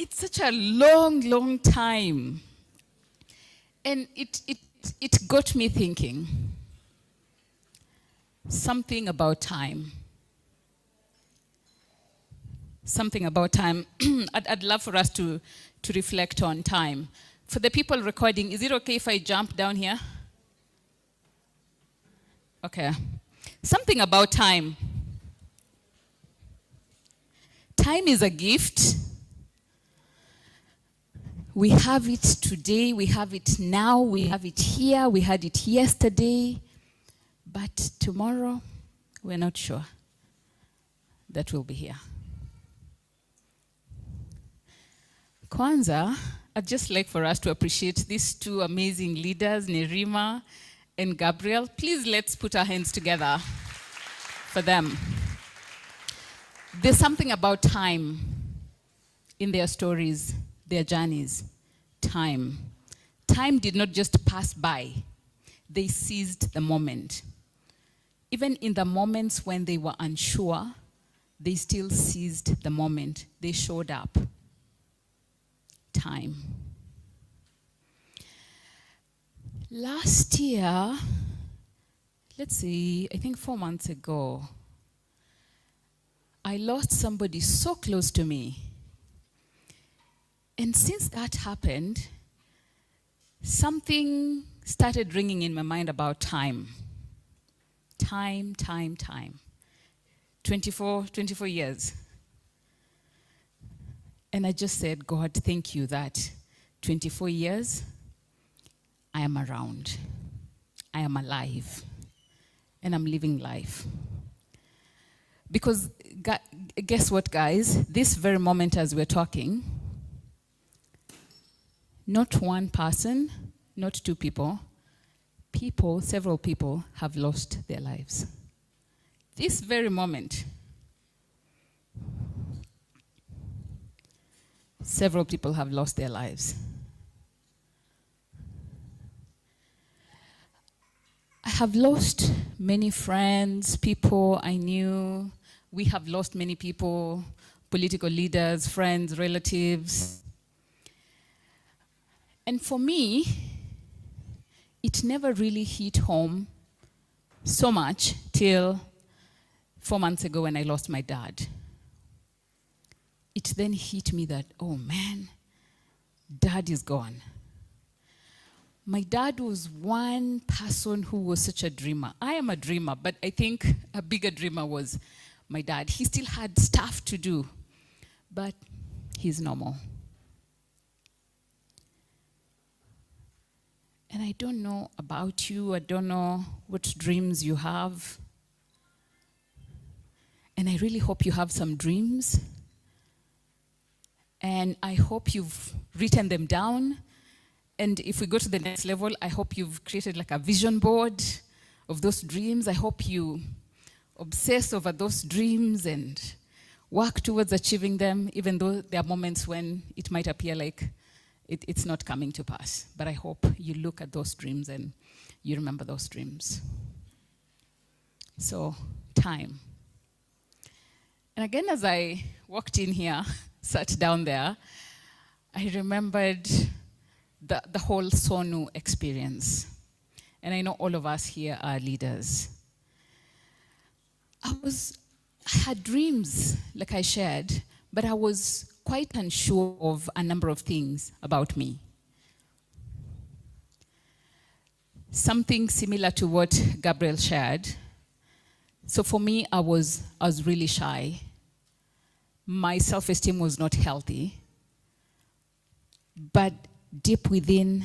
It's such a long, long time. And it got me thinking something about time. Something about time. I'd love for us to reflect on time. For the people recording, is it okay if I jump down here? Okay. Something about time. Time is a gift. We have it today, we have it now, we have it here, we had it yesterday, but tomorrow, we're not sure that we'll be here. Kwanza, I'd just like for us to appreciate these two amazing leaders, Nerima and Gabriel. Please let's put our hands together for them. There's something about time in their stories, their journeys. Time. Time did not just pass by. They seized the moment. Even in the moments when they were unsure, they still seized the moment. They showed up. Time. Last year, let's see, I think 4 months ago, I lost somebody so close to me. And since that happened, something started ringing in my mind about time. Time. 24 years. And I just said, God, thank you that 24 years, I am around. I am alive. And I'm living life. Because guess what, guys? This very moment as we're talking, not one person, not two people, several people have lost their lives. This very moment, several people have lost their lives. I have lost many friends, people I knew. We have lost many people, political leaders, friends, relatives. And for me, it never really hit home so much till 4 months ago when I lost my dad. It then hit me that, oh man, dad is gone. My dad was one person who was such a dreamer. I am a dreamer, but I think a bigger dreamer was my dad. He still had stuff to do, but he's no more. And I don't know about you, I don't know what dreams you have. And I really hope you have some dreams. And I hope you've written them down. And if we go to the next level, I hope you've created like a vision board of those dreams. I hope you obsess over those dreams and work towards achieving them, even though there are moments when it might appear like it's not coming to pass. But I hope you look at those dreams and you remember those dreams. So, time. And again, as I walked in here, sat down there, I remembered the whole Sonu experience. And I know all of us here are leaders. I had dreams, like I shared, but I was quite unsure of a number of things about me. Something similar to what Gabriel shared. So for me, I was really shy. My self-esteem was not healthy. But deep within,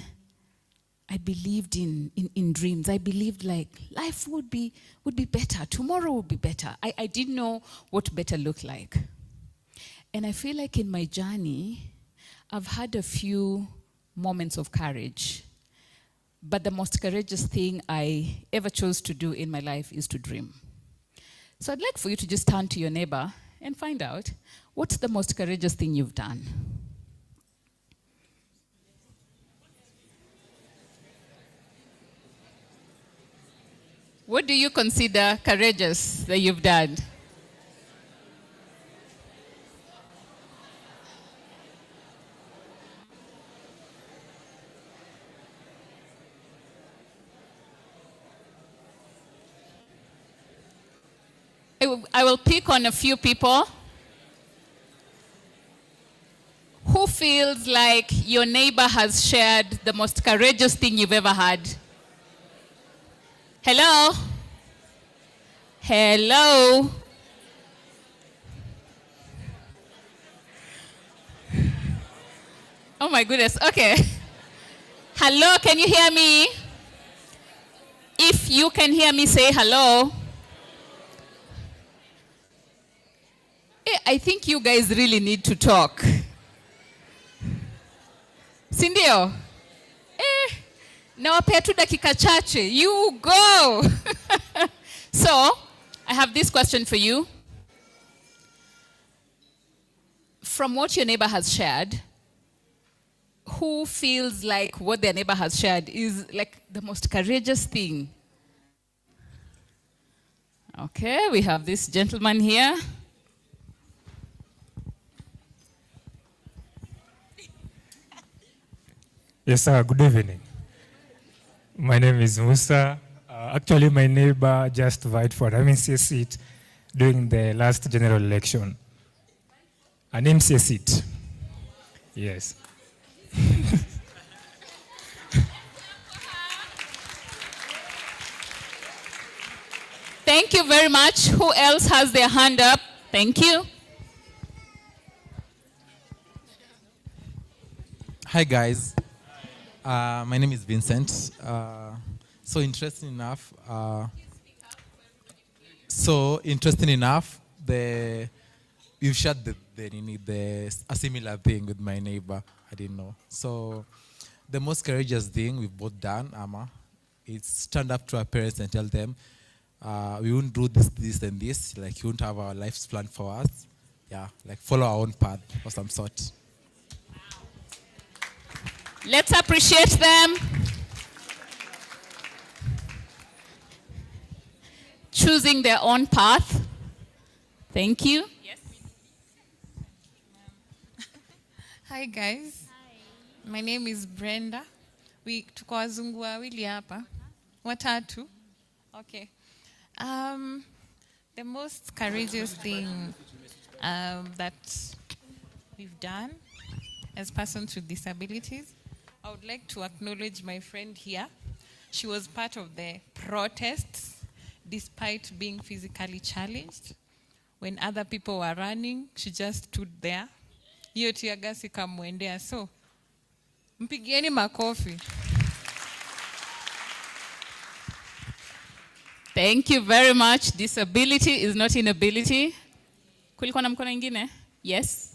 I believed in dreams. I believed like life would be better. Tomorrow would be better. I didn't know what better looked like. And I feel like in my journey, I've had a few moments of courage. But the most courageous thing I ever chose to do in my life is to dream. So I'd like for you to just turn to your neighbor and find out, what's the most courageous thing you've done? What do you consider courageous that you've done? I will pick on a few people. Who feels like your neighbor has shared the most courageous thing you've ever had? Hello? Hello? Oh my goodness, okay. Hello, can you hear me? If you can hear me, say hello. I think you guys really need to talk. Sindio? Nawapea tu dakika chache. You go. So, I have this question for you. From what your neighbor has shared, who feels like what their neighbor has shared is like the most courageous thing? Okay, we have this gentleman here. Yes, sir. Good evening. My name is Musa. Actually, my neighbor just vied for an MCA seat during the last general election. An MCA seat. Yes. Thank you very much. Who else has their hand up? Thank you. Hi, guys. My name is Vincent. So interesting enough, you've shared a similar thing with my neighbor. I didn't know. So the most courageous thing we've both done, Ama, is stand up to our parents and tell them, we won't do this, and this. Like, you won't have our lives planned for us. Yeah, like follow our own path or some sort. Let's appreciate them. Choosing their own path. Thank you. Yes. Hi guys. Hi. My name is Brenda. Tuko wazungu wawili hapa. Watatu. Okay. The most courageous thing that we've done as persons with disabilities, I would like to acknowledge my friend here. She was part of the protests despite being physically challenged. When other people were running, she just stood there. Hiyo tear gas ikamwendea. So, mpigieni makofi. Thank you very much. Disability is not inability. Kulikuwa na mkono ingine? Yes.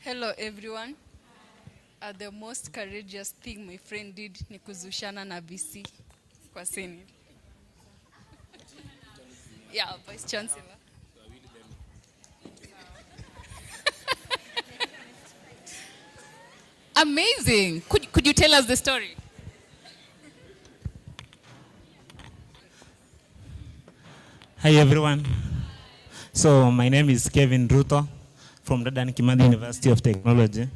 Hello everyone. The most courageous thing my friend did ni kuzushana na VC kwa Senate. Yeah, Vice Chancellor. Amazing. Could you tell us the story? Hi everyone. So my name is Kevin Ruto from Dedan Kimathi University of Technology.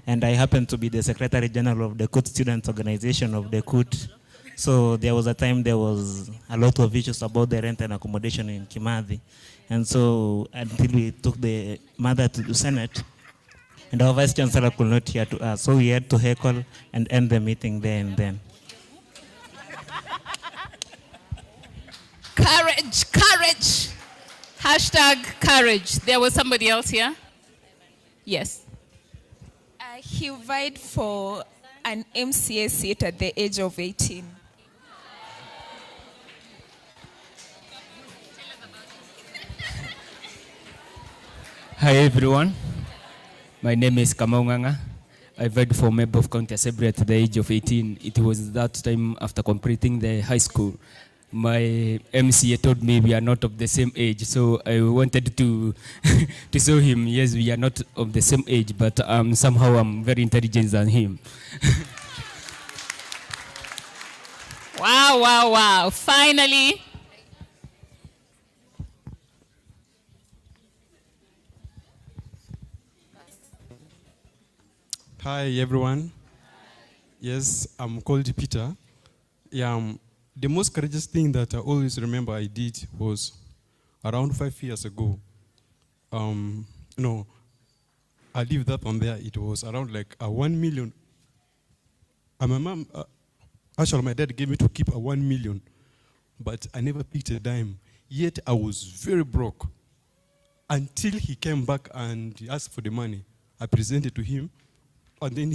And I happen to be the Secretary General of the CUT Students Organization of the CUT. So there was a time there was a lot of issues about the rent and accommodation in Kimathi. And so until we took the matter to the Senate, and our Vice Chancellor could not hear to us. So we had to heckle and end the meeting there and then. Courage, courage. Hashtag courage. There was somebody else here? Yes. He vied for an MCA seat at the age of 18. Hi everyone. My name is Kamau Nganga. I vied for member of County Assembly at the age of 18. It was that time after completing the high school. My MCA told me we are not of the same age, so I wanted to to show him, yes, we are not of the same age, but somehow I'm very intelligent than him. Wow, wow, wow. Finally. Hi everyone. Yes, I'm called Peter. Yeah, the most courageous thing that I always remember I did was around 5 years ago. No, I leave that on there. It was around like a 1 million. And my mom, actually my dad gave me to keep a 1 million, but I never picked a dime. Yet I was very broke until he came back and he asked for the money. I presented to him, and then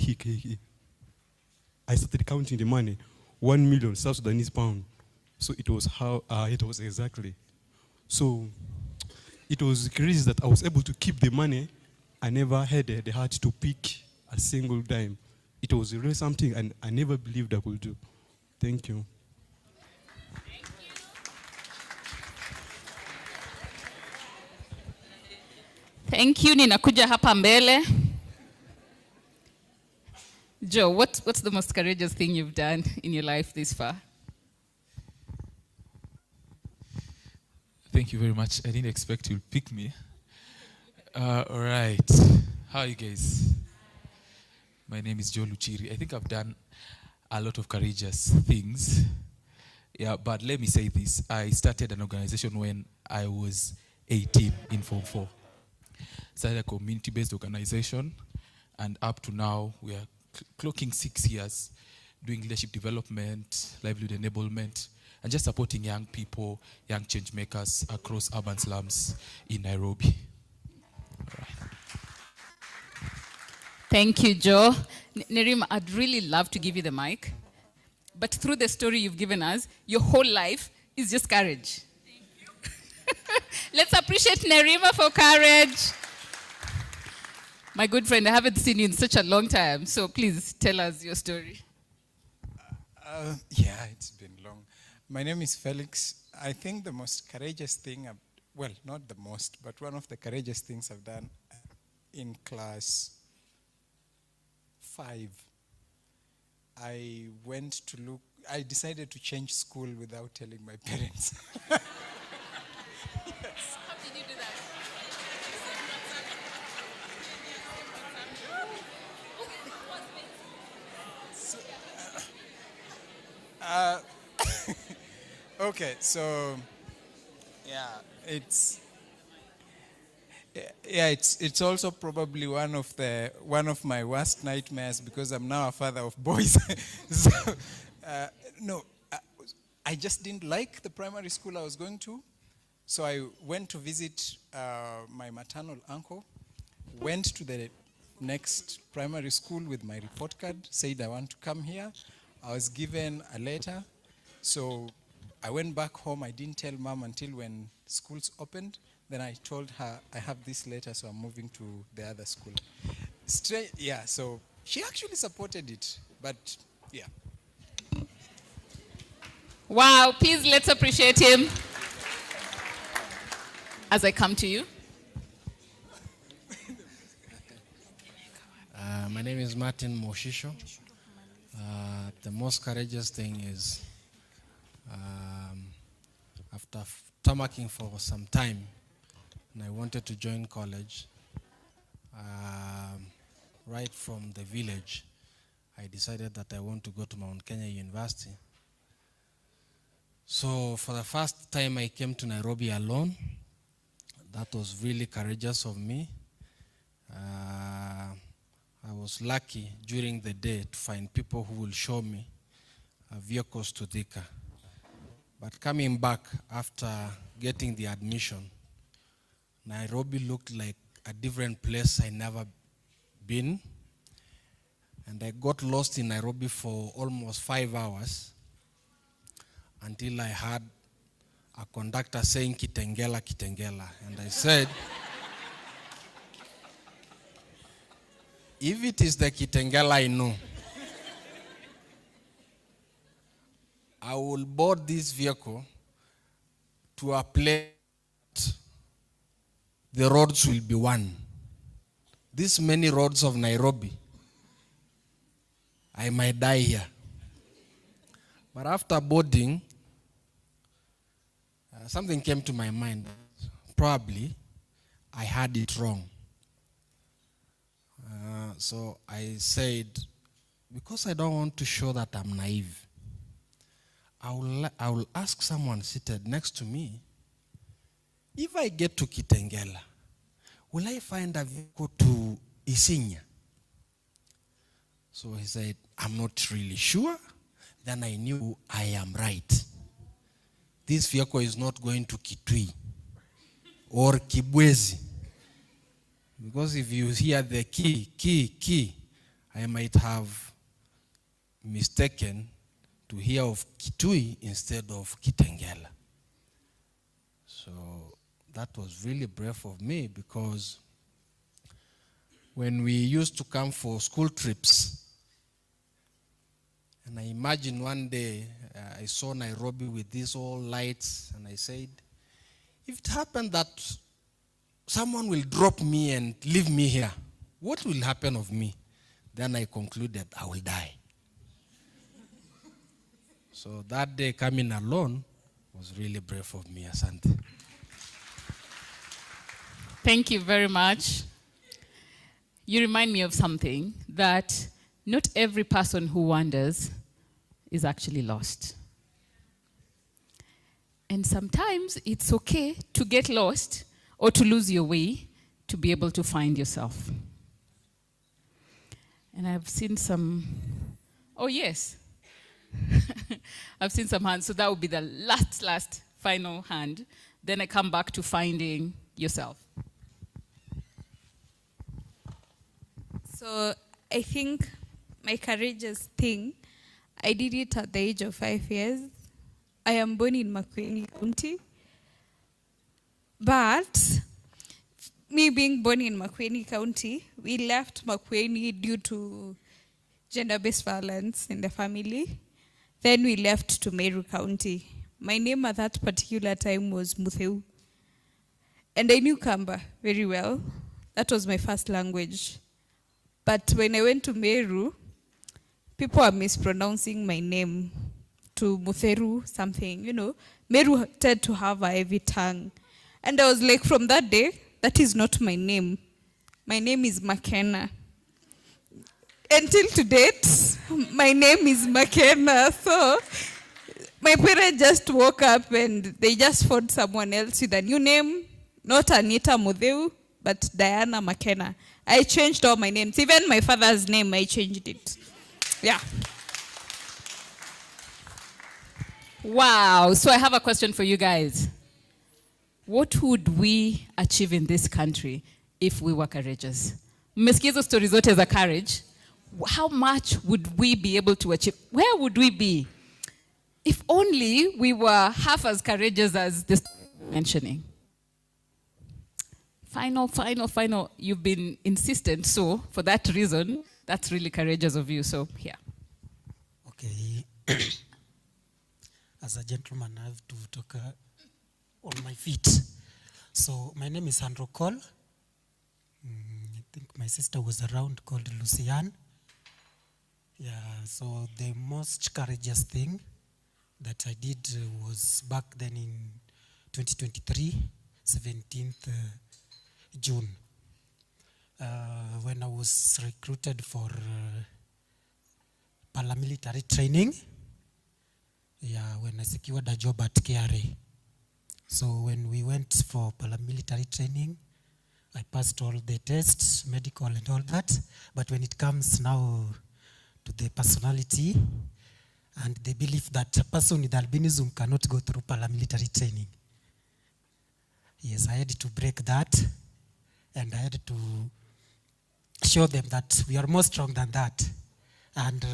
I started counting the money. 1 million South Sudanese pound. So it was how it was exactly. So it was crazy that I was able to keep the money. I never had the heart to pick a single dime. It was really something and I never believed I could do. Thank you. Thank you. Ninakuja hapa mbele. Joe, what's the most courageous thing you've done in your life this far? Thank you very much. I didn't expect you'll pick me. All right. How are you guys? My name is Joe Luchiri. I think I've done a lot of courageous things. Yeah, but let me say this. I started an organization when I was 18 in Form 4. Started a community-based organization, and up to now, we are clocking 6 years doing leadership development, livelihood enablement, and just supporting young people, young change makers across urban slums in Nairobi. Thank you, Joe. Nerima, I'd really love to give you the mic, but through the story you've given us, your whole life is just courage. Let's appreciate Nerima for courage. My good friend, I haven't seen you in such a long time, so please tell us your story. Yeah, it's been long. My name is Felix. I think the most courageous thing, well, not the most, but one of the courageous things I've done in class 5, I decided to change school without telling my parents. Yes. How did you do that? Okay, so yeah, Yeah, it's also probably one of my worst nightmares because I'm now a father of boys. So, no, I just didn't like the primary school I was going to. So I went to visit my maternal uncle, went to the next primary school with my report card, said I want to come here. I was given a letter. So I went back home. I didn't tell mom until when schools opened. Then I told her, I have this letter, so I'm moving to the other school. Yeah, so she actually supported it, but yeah. Wow, please let's appreciate him. As I come to you. My name is Martin Moshisho. The most courageous thing is after tamarking for some time, and I wanted to join college, right from the village, I decided that I want to go to Mount Kenya University. So for the first time I came to Nairobi alone. That was really courageous of me. I was lucky during the day to find people who will show me vehicles to Thika. But coming back after getting the admission, Nairobi looked like a different place I never been. And I got lost in Nairobi for almost 5 hours until I heard a conductor saying Kitengela, Kitengela. And I said, if it is the Kitengela I know, I will board this vehicle to a place the roads will be one. These many roads of Nairobi, I might die here. But after boarding, something came to my mind. Probably I had it wrong. So I said, because I don't want to show that I'm naive, I will ask someone seated next to me, if I get to Kitengela, will I find a vehicle to Isinya? So he said, I'm not really sure. Then I knew I am right. This vehicle is not going to Kitui or Kibwezi. Because if you hear the key, I might have mistaken to hear of Kitui instead of Kitengela. So that was really brave of me, because when we used to come for school trips, and I imagine one day I saw Nairobi with these all lights, and I said, if it happened that someone will drop me and leave me here, what will happen of me? Then I concluded I will die. So that day coming alone was really brave of me, Asante. Thank you very much. You remind me of something, that not every person who wanders is actually lost. And sometimes it's okay to get lost or to lose your way to be able to find yourself. And I've seen some, oh yes. I've seen some hands, so that would be the last final hand. Then I come back to finding yourself. So I think my courageous thing, I did it at the age of 5 years. I am born in Makueni County. But me being born in Makueni County, we left Makueni due to gender-based violence in the family. Then we left to Meru County. My name at that particular time was Mutheu. And I knew Kamba very well. That was my first language. But when I went to Meru, people are mispronouncing my name to Mutheru something, you know. Meru tend to have a heavy tongue. And I was like, from that day, that is not my name. My name is McKenna. Until to date, my name is McKenna. So my parents just woke up and they just found someone else with a new name, not Anita Mutheu, but Diana McKenna. I changed all my names. Even my father's name, I changed it. Yeah. Wow. So I have a question for you guys. What would we achieve in this country if we were courageous? Mmesikia hizo stories zote za courage. How much would we be able to achieve? Where would we be if only we were half as courageous as this mentioning? Final. You've been insistent, so for that reason, that's really courageous of you. So here. Okay. As a gentleman, I have to talk on my feet. So my name is Andrew Cole. I think my sister was around called Lucianne. Yeah, so the most courageous thing that I did was back then in 2023, 17th June, when I was recruited for paramilitary training. Yeah, when I secured a job at KRA. So when we went for paramilitary training, I passed all the tests, medical and all that. But when it comes now to the personality and the belief that a person with albinism cannot go through paramilitary training. Yes, I had to break that, and I had to show them that we are more strong than that. And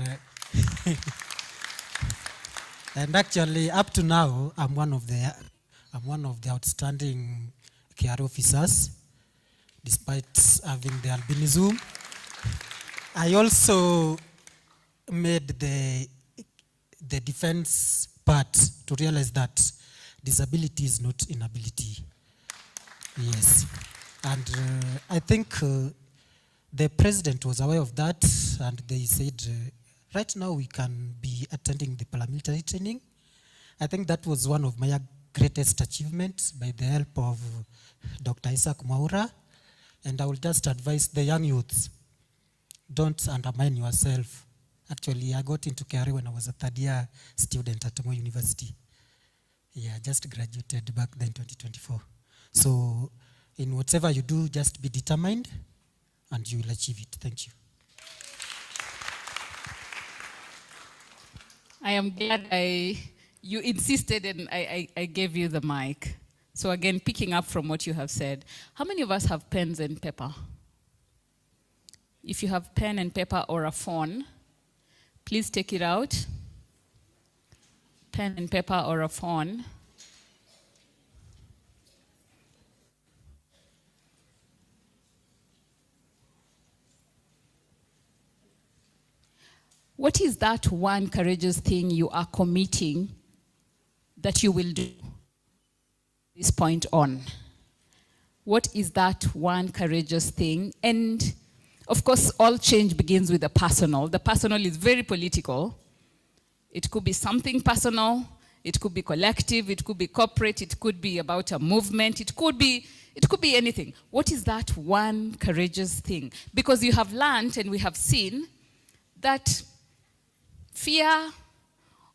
and actually, up to now, I'm one of the outstanding care officers, despite having the albinism. I also made the defense part to realize that disability is not inability. Yes. And I think the president was aware of that, and they said, right now we can be attending the paramilitary training. I think that was one of my greatest achievements by the help of Dr. Isaac Mwaura. And I will just advise the young youths, don't undermine yourself. Actually, I got into KRA when I was a third-year student at Moi University. Yeah, just graduated back then, 2024. So, in whatever you do, just be determined, and you will achieve it. Thank you. I am glad you insisted and I gave you the mic. So again, picking up from what you have said, how many of us have pens and paper? If you have pen and paper or a phone, please take it out. Pen and paper or a phone. What is that one courageous thing you are committing that you will do this point on? What is that one courageous thing? And of course, all change begins with the personal. The personal is very political. It could be something personal, it could be collective, it could be corporate, it could be about a movement, it could be anything. What is that one courageous thing? Because you have learned and we have seen that fear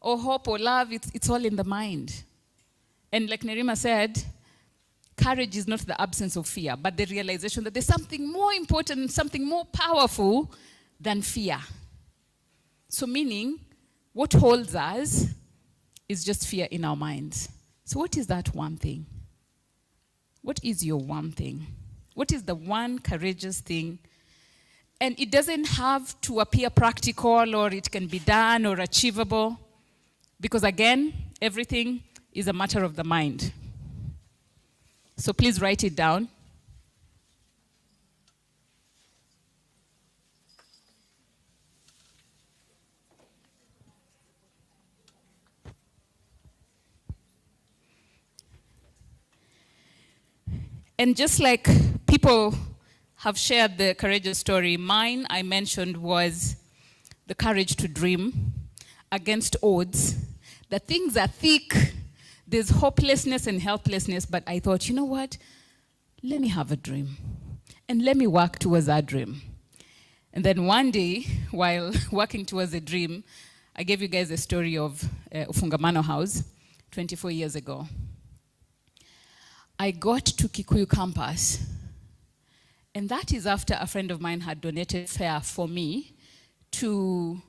or hope or love, it's all in the mind. And like Nerima said, courage is not the absence of fear, but the realization that there's something more important, something more powerful than fear. So meaning, what holds us is just fear in our minds. So what is that one thing? What is your one thing? What is the one courageous thing? And it doesn't have to appear practical, or it can be done or achievable, because again, everything is a matter of the mind. So please write it down. And just like people have shared the courageous story, mine, I mentioned, was the courage to dream against odds. The things are thick, there's hopelessness and helplessness, but I thought, you know what? Let me have a dream, and let me work towards that dream. And then one day, while working towards a dream, I gave you guys a story of Ufungamano House 24 years ago. I got to Kikuyu campus, And that is after a friend of mine had donated fare for me to